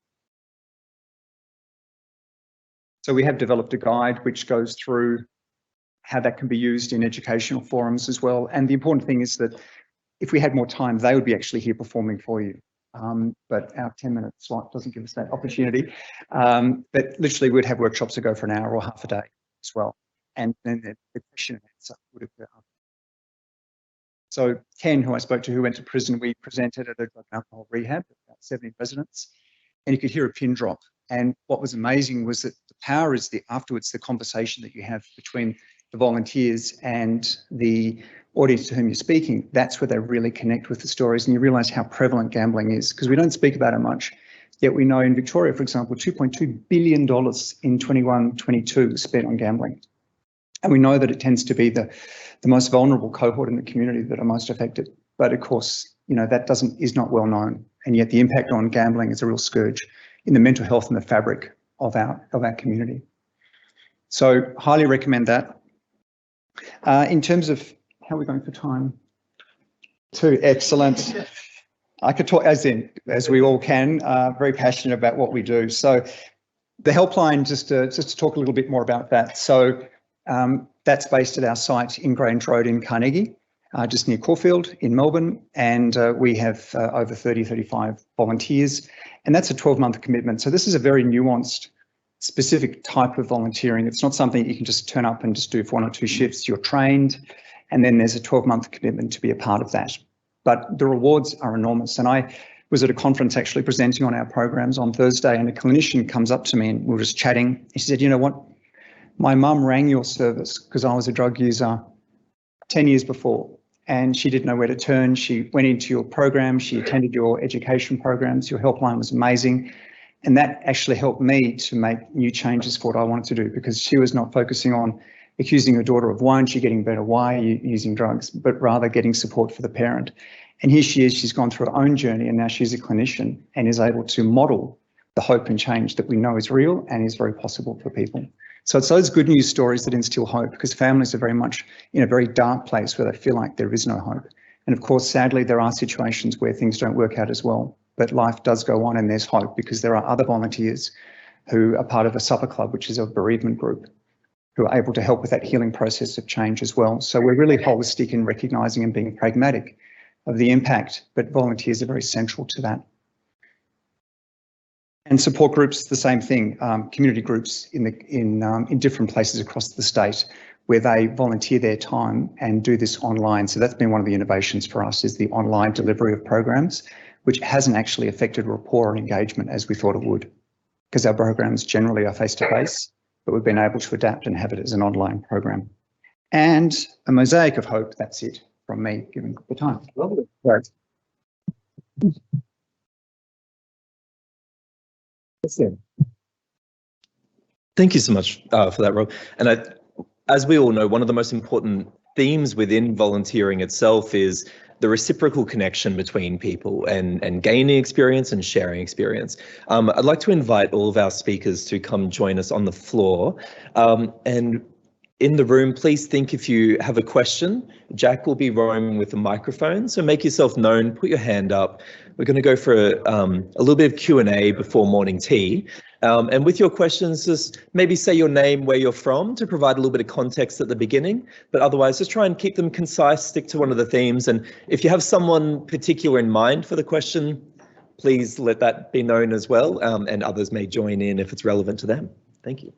So we have developed a guide which goes through how that can be used in educational forums as well. And the important thing is that if we had more time, they would be actually here performing for you. But our 10-minute slot doesn't give us that opportunity. But literally we'd have workshops to go for an hour or half a day as well. And then the question and answer would occur. So Ken, who I spoke to, who went to prison, we presented at a drug and alcohol rehab, about 70 residents, and you could hear a pin drop. And what was amazing was that the power is afterwards the conversation that you have between the volunteers and the audience to whom you're speaking. That's where they really connect with the stories, and you realise how prevalent gambling is, because we don't speak about it much. Yet we know in Victoria, for example, $2.2 billion in 21-22 was spent on gambling. And we know that it tends to be the most vulnerable cohort in the community that are most affected. But of course, you know, that is not well known. And yet the impact on gambling is a real scourge in the mental health and the fabric of our community. So highly recommend that. In terms of how are we going for time? 2, excellent. I could talk as we all can, very passionate about what we do. So the helpline, just to talk a little bit more about that. So that's based at our site in Grange Road in Carnegie, just near Caulfield in Melbourne. And we have over 35 volunteers, and that's a 12-month commitment. So this is a very nuanced, specific type of volunteering. It's not something you can just turn up and just do for 1 or 2 shifts. You're trained, and then there's a 12-month commitment to be a part of that. But the rewards are enormous. And I was at a conference actually presenting on our programs on Thursday, and a clinician comes up to me and we were just chatting. She said, you know what? My mum rang your service because I was a drug user 10 years before, and she didn't know where to turn. She went into your program, she attended your education programs, your helpline was amazing. And that actually helped me to make new changes for what I wanted to do, because she was not focusing on accusing her daughter of why aren't you getting better, why are you using drugs, but rather getting support for the parent. And here she is, she's gone through her own journey, and now she's a clinician and is able to model the hope and change that we know is real and is very possible for people. So it's those good news stories that instill hope, because families are very much in a very dark place where they feel like there is no hope. And of course, sadly, there are situations where things don't work out as well, but life does go on and there's hope, because there are other volunteers who are part of a supper club, which is a bereavement group, who are able to help with that healing process of change as well. So we're really holistic in recognising and being pragmatic of the impact, but volunteers are very central to that. And support groups, the same thing, community groups in different places across the state where they volunteer their time and do this online. So that's been one of the innovations for us, is the online delivery of programs, which hasn't actually affected rapport and engagement as we thought it would, because our programs generally are face-to-face, but we've been able to adapt and have it as an online program. And a mosaic of hope, that's it from me, given the time. Lovely. Right. Thank you so much for that, Rob. And as we all know, one of the most important themes within volunteering itself is the reciprocal connection between people and gaining experience and sharing experience. I'd like to invite all of our speakers to come join us on the floor. And in the room, please think if you have a question. Jack will be roaming with the microphone, so make yourself known, put your hand up. We're going to go for a little bit of Q&A before morning tea. And with your questions, just maybe say your name, where you're from, to provide a little bit of context at the beginning, but otherwise just try and keep them concise, stick to one of the themes. And if you have someone particular in mind for the question, please let that be known as well, and others may join in if it's relevant to them. Thank you.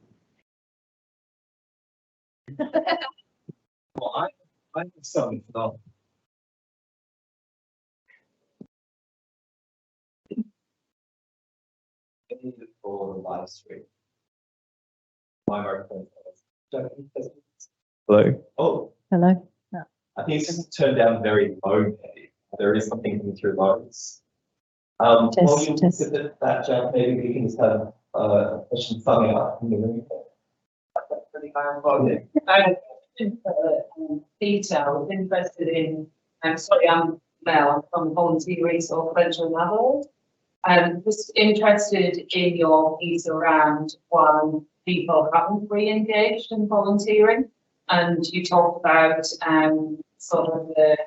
Well, I have some for the live stream. My microphone. Hello. Oh. Hello. I think it's turned down very low. Maybe. There is something coming through lows. While you consider that, Jack, maybe we can just have a question summing up in the room. Peter, I was interested in, sorry, I'm Mel, I'm from Volunteer Resource Centre in Abbott. Just interested in your piece around why people haven't re-engaged in volunteering, and you talked about sort of the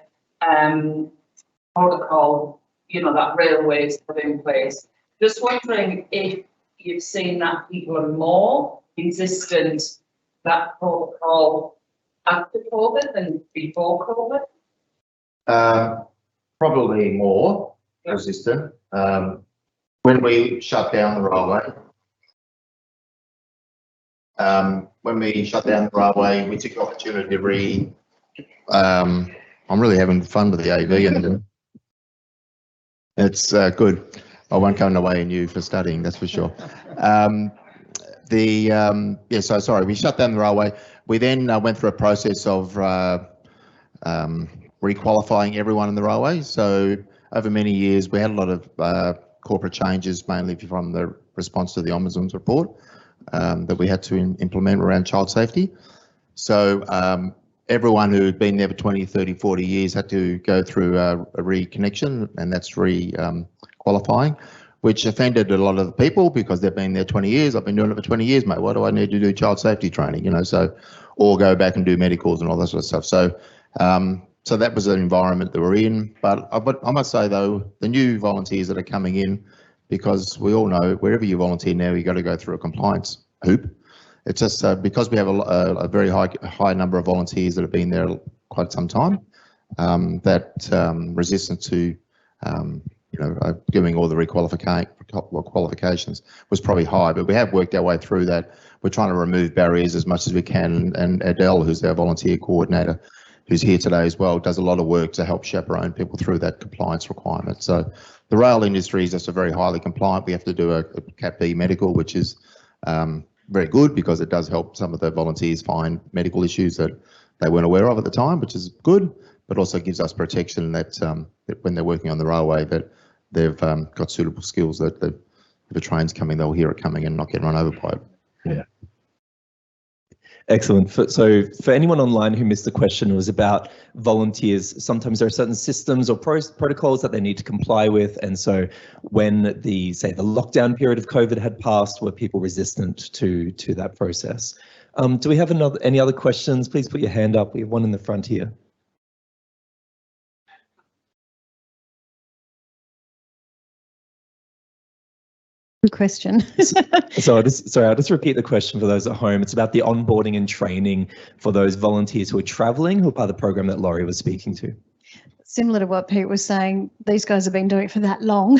protocol, you know, that railways put in place. Just wondering if you've seen that people are more resistant to that protocol after COVID than before COVID? Probably more resistant. When we shut down the railway, we took the opportunity to I'm really having fun with the AV, and it's good. I won't go away in you for studying, that's for sure. So sorry, we shut down the railway. We then went through a process of requalifying everyone in the railway. So over many years, we had a lot of corporate changes, mainly from the response to the Ombudsman's report that we had to implement around child safety. So everyone who'd been there for 20, 30, 40 years had to go through a reconnection, and that's qualifying, which offended a lot of the people because they've been there 20 years. I've been doing it for 20 years, mate. Why do I need to do child safety training? You know, so, or go back and do medicals and all that sort of stuff. So, so that was an environment that we're in. But I must say though, the new volunteers that are coming in, because we all know wherever you volunteer now, you got to go through a compliance hoop. It's just because we have a very high number of volunteers that have been there quite some time, that resistance to doing all the qualifications was probably high, but we have worked our way through that. We're trying to remove barriers as much as we can, and Adele, who's our volunteer coordinator, who's here today as well, does a lot of work to help chaperone people through that compliance requirement. So the rail industry is just a very highly compliant. We have to do a Cat B medical, which is very good because it does help some of the volunteers find medical issues that they weren't aware of at the time, which is good, but also gives us protection that, that when they're working on the railway, that they've got suitable skills, that if a train's coming, they'll hear it coming and not get run over by it. Yeah. Excellent. So for anyone online who missed the question, it was about volunteers. Sometimes there are certain systems or protocols that they need to comply with. And so when the lockdown period of COVID had passed, were people resistant to that process? Do we have any other questions? Please put your hand up. We have one in the front here. Good question. So I'll just repeat the question for those at home. It's about the onboarding and training for those volunteers who are travelling, who are part of the program that Laurie was speaking to. Similar to what Pete was saying, these guys have been doing it for that long.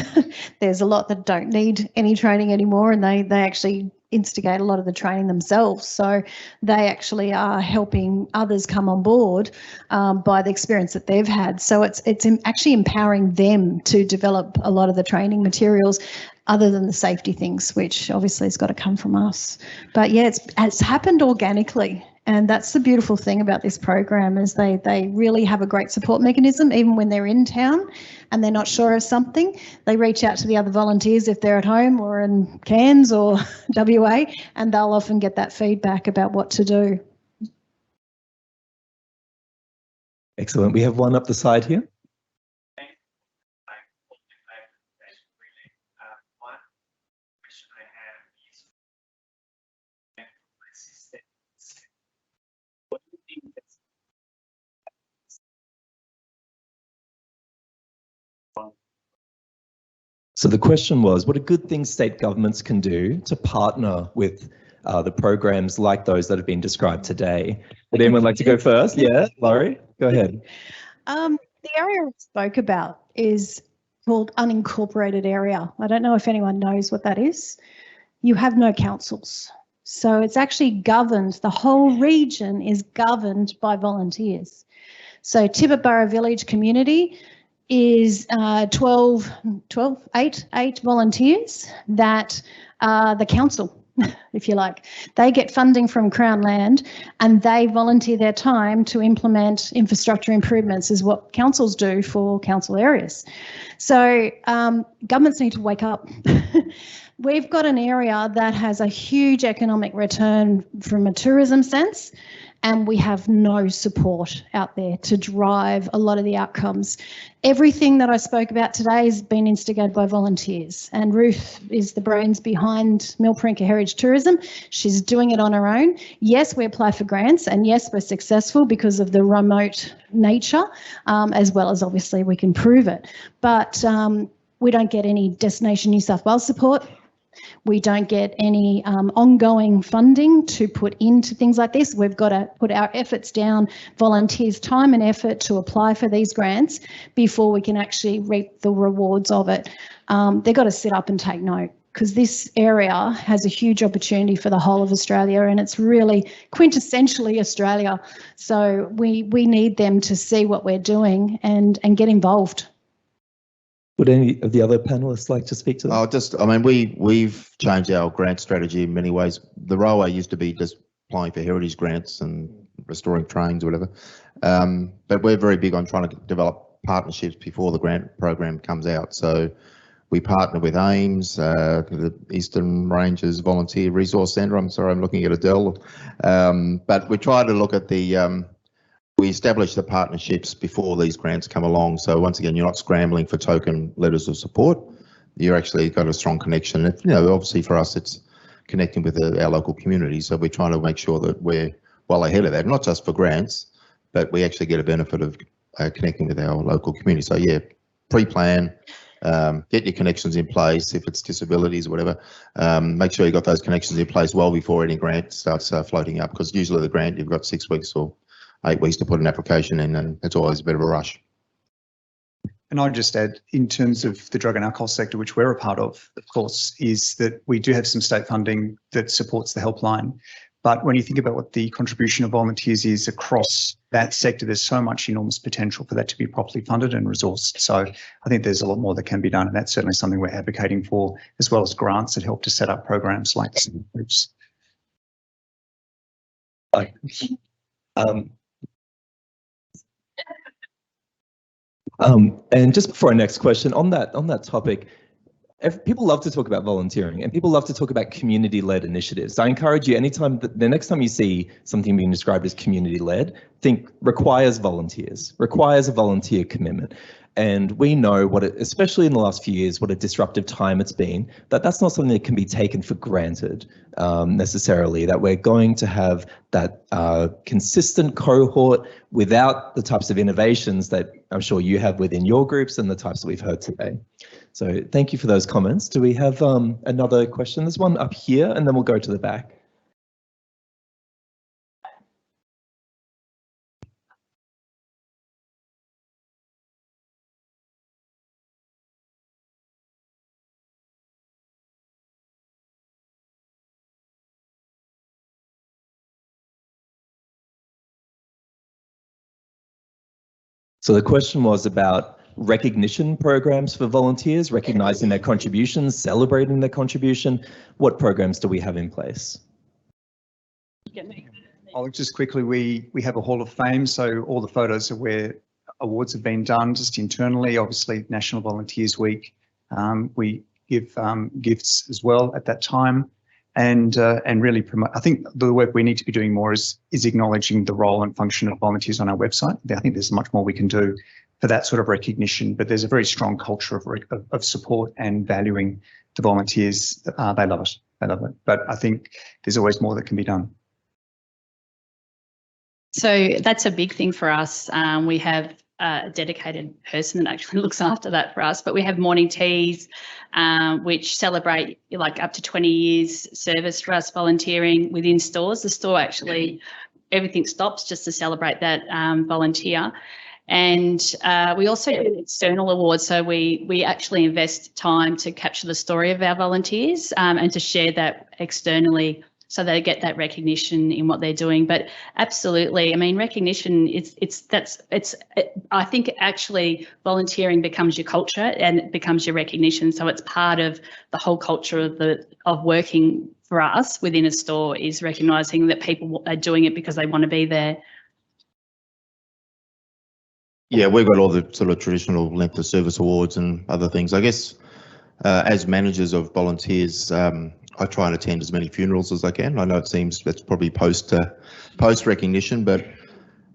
There's a lot that don't need any training anymore, and they actually instigate a lot of the training themselves. So they actually are helping others come on board by the experience that they've had. So it's actually empowering them to develop a lot of the training materials, other than the safety things, which obviously has got to come from us. But yeah, it's happened organically. And that's the beautiful thing about this program, is they really have a great support mechanism. Even when they're in town and they're not sure of something, they reach out to the other volunteers if they're at home or in Cairns or WA, and they'll often get that feedback about what to do. Excellent. We have one up the side here. So the question was, what are good things state governments can do to partner with the programs like those that have been described today? Would anyone like to go first? Yeah, Laurie, go ahead. The area I spoke about is called unincorporated area. I don't know if anyone knows what that is. You have no councils. So it's actually governed, the whole region is governed by volunteers. So Tibbetburra Village Community is 8 volunteers that are the council, if you like. They get funding from Crown Land and they volunteer their time to implement infrastructure improvements, is what councils do for council areas. So governments need to wake up. We've got an area that has a huge economic return from a tourism sense, and we have no support out there to drive a lot of the outcomes. Everything that I spoke about today has been instigated by volunteers, and Ruth is the brains behind Milprinka Heritage Tourism. She's doing it on her own. Yes, we apply for grants, and yes, we're successful because of the remote nature, as well as obviously we can prove it. But we don't get any Destination New South Wales support. We don't get any ongoing funding to put into things like this. We've got to put our efforts down, volunteers' time and effort to apply for these grants before we can actually reap the rewards of it. They've got to sit up and take note, because this area has a huge opportunity for the whole of Australia, and it's really quintessentially Australia. So we need them to see what we're doing and get involved. Would any of the other panelists like to speak to that? We've changed our grant strategy in many ways. The railway used to be just applying for heritage grants and restoring trains or whatever. But we're very big on trying to develop partnerships before the grant program comes out. So we partner with Reimers, the Eastern Ranges Volunteer Resource Centre. I'm sorry, I'm looking at Adele. But we try to look at we establish the partnerships before these grants come along. So once again, you're not scrambling for token letters of support. You're actually got a strong connection. Obviously for us, it's connecting with our local community. So we're trying to make sure that we're well ahead of that, not just for grants, but we actually get a benefit of connecting with our local community. So yeah, pre-plan, get your connections in place. If it's disabilities or whatever, make sure you got those connections in place well before any grant starts floating up, because usually the grant you've got 6 weeks or 8 weeks to put an application in, and it's always a bit of a rush. And I'd just add, in terms of the drug and alcohol sector, which we're a part of course, is that we do have some state funding that supports the helpline. But when you think about what the contribution of volunteers is across that sector, there's so much enormous potential for that to be properly funded and resourced. So I think there's a lot more that can be done, and that's certainly something we're advocating for, as well as grants that help to set up programs like this. Groups. And just before our next question, on that topic, people love to talk about volunteering and people love to talk about community-led initiatives. So I encourage you, the next time you see something being described as community-led, think requires volunteers, requires a volunteer commitment. And we know especially in the last few years, what a disruptive time it's been, that's not something that can be taken for granted necessarily, that we're going to have that consistent cohort without the types of innovations that I'm sure you have within your groups and the types that we've heard today. So thank you for those comments. Do we have another question? There's one up here and then we'll go to the back. So the question was about recognition programs for volunteers, recognizing their contributions, celebrating their contribution. What programs do we have in place? I'll just quickly, we have a Hall of Fame, so all the photos of where awards have been done just internally. Obviously, National Volunteers Week, we give gifts as well at that time. and really promote. I think the work we need to be doing more is acknowledging the role and function of volunteers on our website. I think there's much more we can do for that sort of recognition, but there's a very strong culture of support and valuing the volunteers. They love it. They love it. But I think there's always more that can be done. So that's a big thing for us. We have a dedicated person that actually looks after that for us, but we have morning teas, which celebrate like up to 20 years service for us volunteering within stores. The store actually, everything stops just to celebrate that volunteer. And we also do external awards. So we actually invest time to capture the story of our volunteers and to share that externally, so they get that recognition in what they're doing. But absolutely, I mean, recognition, I think actually volunteering becomes your culture and it becomes your recognition. So it's part of the whole culture of working for us within a store, is recognising that people are doing it because they want to be there. Yeah, we've got all the sort of traditional length of service awards and other things. I guess as managers of volunteers, I try and attend as many funerals as I can. I know it seems that's probably post recognition, but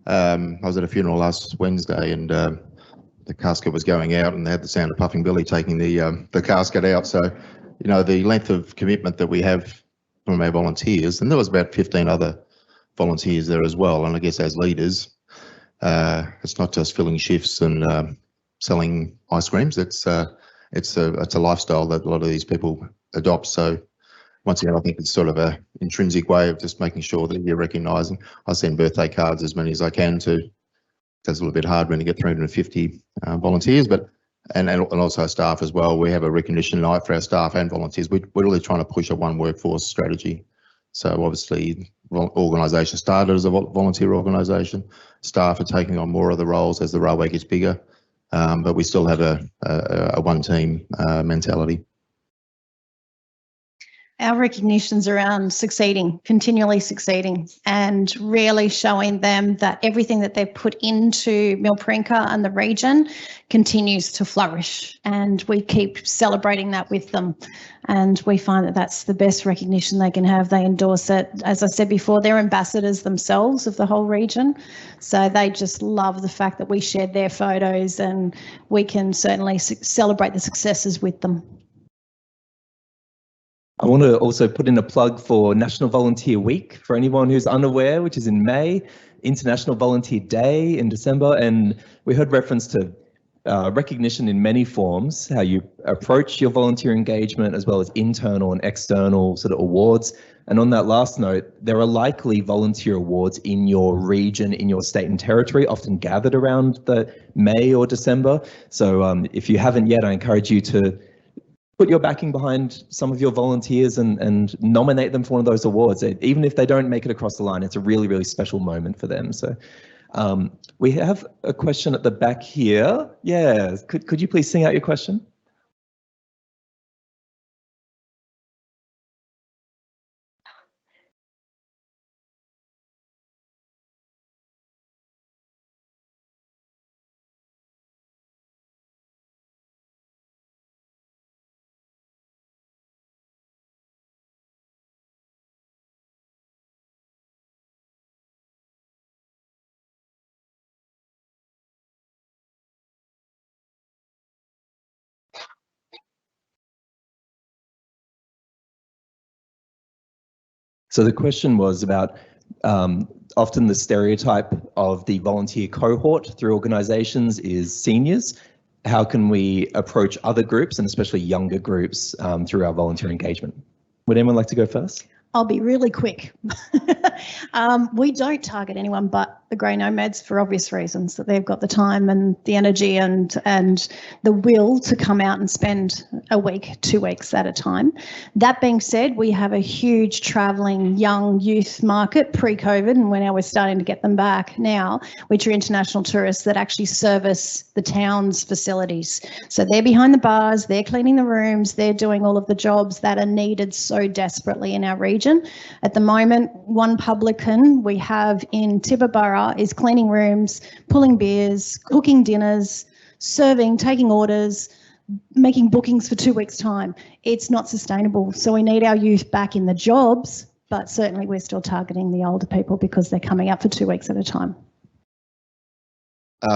I was at a funeral last Wednesday and the casket was going out and they had the sound of Puffing Billy taking the casket out. So, you know, the length of commitment that we have from our volunteers, and there was about 15 other volunteers there as well. And I guess as leaders, it's not just filling shifts and selling ice creams. It's a lifestyle that a lot of these people adopt. So once again, I think it's sort of a intrinsic way of just making sure that you're recognising. I send birthday cards as many as I can to. It's a little bit hard when you get 350 volunteers, but and also staff as well. We have a recognition night for our staff and volunteers. We're really trying to push a one workforce strategy. So obviously, organisation started as a volunteer organisation. Staff are taking on more of the roles as the railway gets bigger, but we still have a one team mentality. Our recognition's around succeeding, continually succeeding, and really showing them that everything that they've put into Milprinka and the region continues to flourish, and we keep celebrating that with them. And we find that that's the best recognition they can have. They endorse it. As I said before, they're ambassadors themselves of the whole region. So they just love the fact that we shared their photos and we can certainly celebrate the successes with them. I want to also put in a plug for National Volunteer Week for anyone who's unaware, which is in May, International Volunteer Day in December, and we heard reference to recognition in many forms, how you approach your volunteer engagement, as well as internal and external sort of awards. And on that last note, there are likely volunteer awards in your region, in your state and territory, often gathered around the May or December. So if you haven't yet, I encourage you to put your backing behind some of your volunteers and nominate them for one of those awards. Even if they don't make it across the line, it's a really, really special moment for them. So we have a question at the back here. Yeah, could you please sing out your question? So the question was about often the stereotype of the volunteer cohort through organisations is seniors. How can we approach other groups and especially younger groups through our volunteer engagement? Would anyone like to go first? I'll be really quick. We don't target anyone but the grey nomads for obvious reasons, that they've got the time and the energy and the will to come out and spend a week, 2 weeks at a time. That being said, we have a huge travelling young youth market pre-COVID, and now we're starting to get them back now, which are international tourists that actually service the town's facilities. So they're behind the bars, they're cleaning the rooms, they're doing all of the jobs that are needed so desperately in our region. At the moment, one publican we have in Tibooburra is cleaning rooms, pulling beers, cooking dinners, serving, taking orders, making bookings for 2 weeks' time. It's not sustainable. So we need our youth back in the jobs, but certainly we're still targeting the older people because they're coming up for 2 weeks at a time.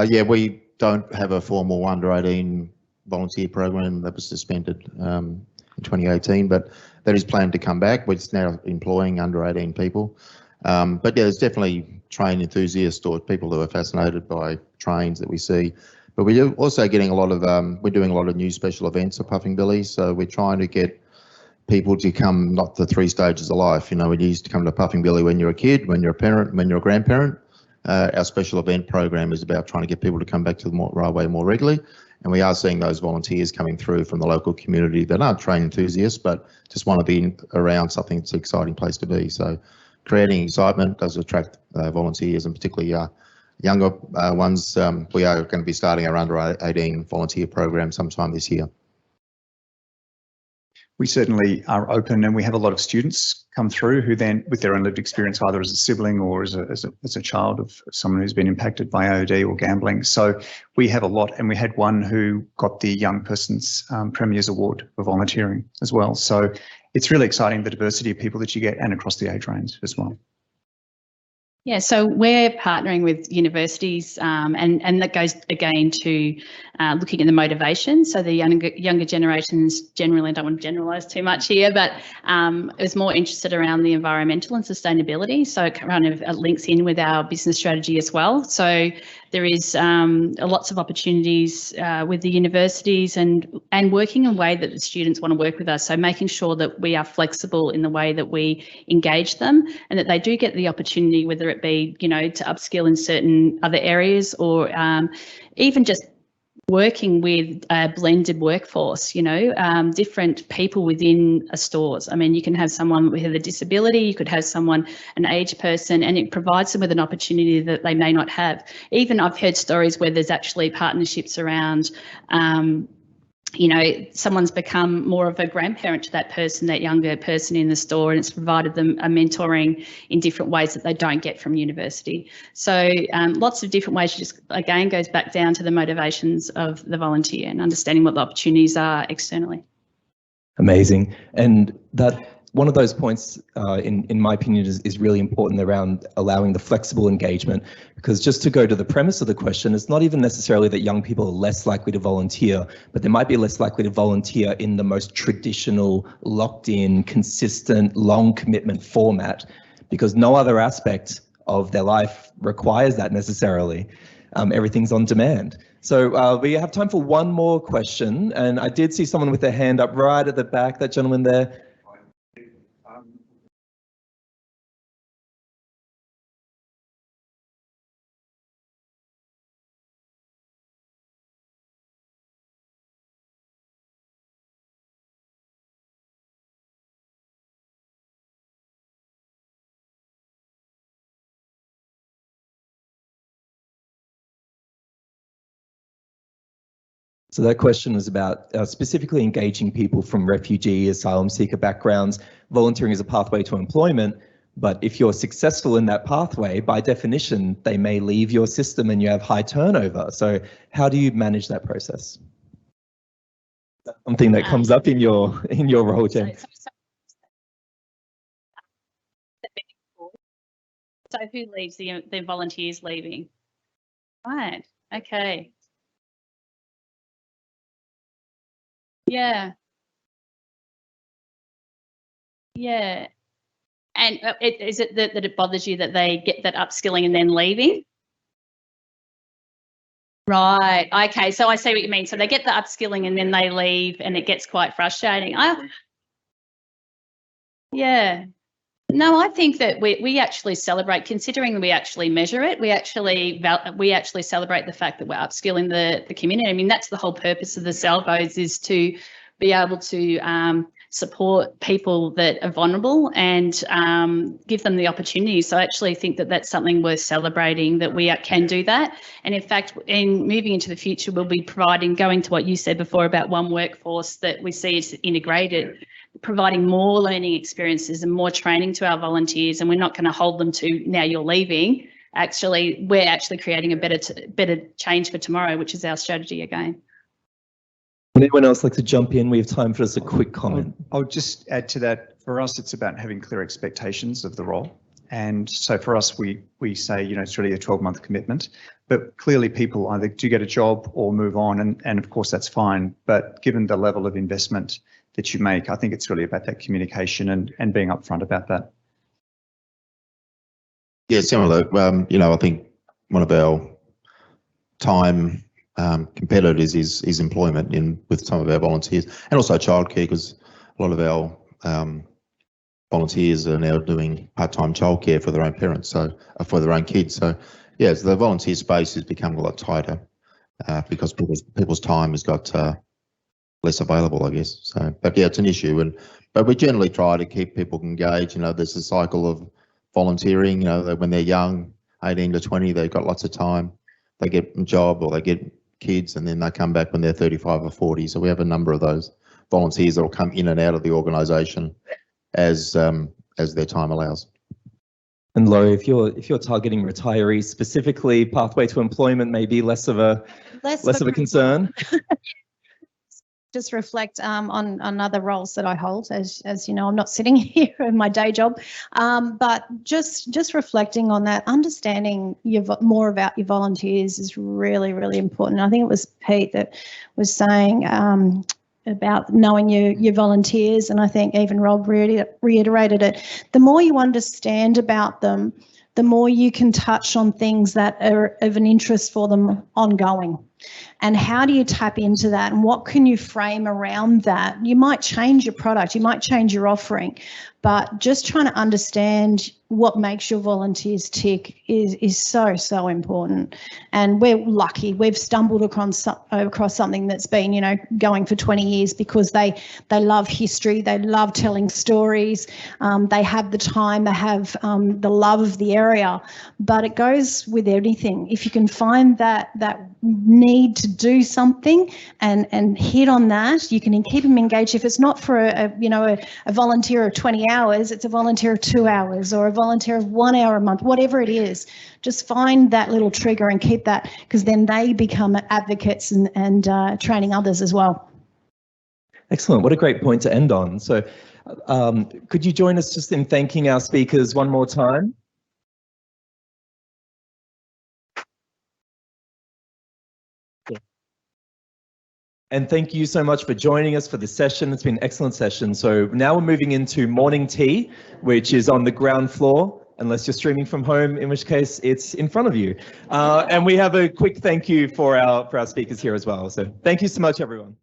Yeah, we don't have a formal under 18 volunteer program that was suspended in 2018, but that is planned to come back. We're now employing under 18 people. But yeah, there's definitely train enthusiasts or people who are fascinated by trains that we see. But we're also getting a lot of, we're doing a lot of new special events at Puffing Billy. So we're trying to get people to come, not the 3 stages of life. You know, we used to come to Puffing Billy when you're a kid, when you're a parent, when you're a grandparent. Our special event program is about trying to get people to come back to the railway more regularly. And we are seeing those volunteers coming through from the local community that aren't train enthusiasts, but just want to be around something that's an exciting place to be. So creating excitement does attract volunteers, and particularly younger ones. We are going to be starting our under 18 volunteer program sometime this year. We certainly are open, and we have a lot of students come through who then, with their own lived experience, either as a sibling or as a child of someone who's been impacted by AOD or gambling. So we have a lot, and we had one who got the Young Person's Premier's Award for volunteering as well. So it's really exciting, the diversity of people that you get, and across the age range as well. Yeah, so we're partnering with universities, and that goes again to looking at the motivation. So the younger generations generally, I don't want to generalise too much here, but is more interested around the environmental and sustainability. So it kind of links in with our business strategy as well. So there is lots of opportunities with the universities and working in a way that the students want to work with us. So making sure that we are flexible in the way that we engage them, and that they do get the opportunity, whether it be, you know, to upskill in certain other areas, or even just working with a blended workforce, you know, different people within a stores. I mean, you can have someone with a disability, you could have someone, an aged person, and it provides them with an opportunity that they may not have. Even I've heard stories where there's actually partnerships around, you know, someone's become more of a grandparent to that person, that younger person in the store, and it's provided them a mentoring in different ways that they don't get from university. So lots of different ways. Just again goes back down to the motivations of the volunteer and understanding what the opportunities are externally. Amazing. And that one of those points, in my opinion, is really important around allowing the flexible engagement, because just to go to the premise of the question, it's not even necessarily that young people are less likely to volunteer, but they might be less likely to volunteer in the most traditional, locked in, consistent, long commitment format, because no other aspect of their life requires that necessarily. Everything's on demand. So we have time for one more question, and I did see someone with their hand up right at the back, that gentleman there. So that question was about specifically engaging people from refugee, asylum seeker backgrounds. Volunteering is a pathway to employment, but if you're successful in that pathway, by definition, they may leave your system and you have high turnover. So how do you manage that process? That's something that comes up in your role, Jen. So who leaves? The volunteers leaving? Right. Okay. Yeah. Yeah. And is it that it bothers you that they get that upskilling and then leaving? Right. Okay. So I see what you mean. So they get the upskilling and then they leave, and it gets quite frustrating. Yeah. No, I think that we actually celebrate, considering we actually measure it. We actually celebrate the fact that we're upskilling the community. I mean, that's the whole purpose of the Salvos, is to be able to support people that are vulnerable and give them the opportunity. So I actually think that that's something worth celebrating, that we can do that. And in fact, in moving into the future, we'll be providing, going to what you said before about one workforce that we see is integrated, providing more learning experiences and more training to our volunteers. And we're not going to hold them to, now you're leaving. Actually, we're actually creating a better change for tomorrow, which is our strategy again. Would anyone else like to jump in? We have time for just a quick comment. I'll just add to that. For us, it's about having clear expectations of the role. And so for us, we say, it's really a 12-month commitment, but clearly people either do get a job or move on. And of course, that's fine. But given the level of investment that you make, I think it's really about that communication and being upfront about that. Yeah, similar. I think one of our time competitors is employment with some of our volunteers, and also childcare, because a lot of our volunteers are now doing part-time childcare for their own parents, so for their own kids. So yeah, so the volunteer space has become a lot tighter because people's time has got less available, I guess. So, but yeah, it's an issue, but we generally try to keep people engaged. There's a cycle of volunteering. When they're young, 18 to 20, they've got lots of time. They get a job or they get kids, and then they come back when they're 35 or 40. So we have a number of those volunteers that will come in and out of the organisation as their time allows. And Laurie, if you're targeting retirees specifically, pathway to employment may be less of a concern. Just reflect on other roles that I hold. As you know, I'm not sitting here in my day job, but just reflecting on that, understanding more about your volunteers is really, really important. I think it was Pete that was saying about knowing your volunteers, and I think even Rob reiterated it. The more you understand about them, the more you can touch on things that are of an interest for them ongoing. And how do you tap into that, and what can you frame around that? You might change your product, you might change your offering, but just trying to understand what makes your volunteers tick is so important. And we're lucky, we've stumbled across something that's been, going for 20 years because they love history, they love telling stories, they have the time, they have the love of the area. But it goes with anything. If you can find that need to do something and hit on that, you can keep them engaged. If it's not for a volunteer of 20 hours, it's a volunteer of 2 hours or a volunteer of 1 hour a month, whatever it is. Just find that little trigger and keep that, because then they become advocates and training others as well. Excellent. What a great point to end on. So could you join us just in thanking our speakers one more time? And thank you so much for joining us for this session. It's been an excellent session. So now we're moving into morning tea, which is on the ground floor, unless you're streaming from home, in which case it's in front of you. And we have a quick thank you for our speakers here as well. So thank you so much, everyone.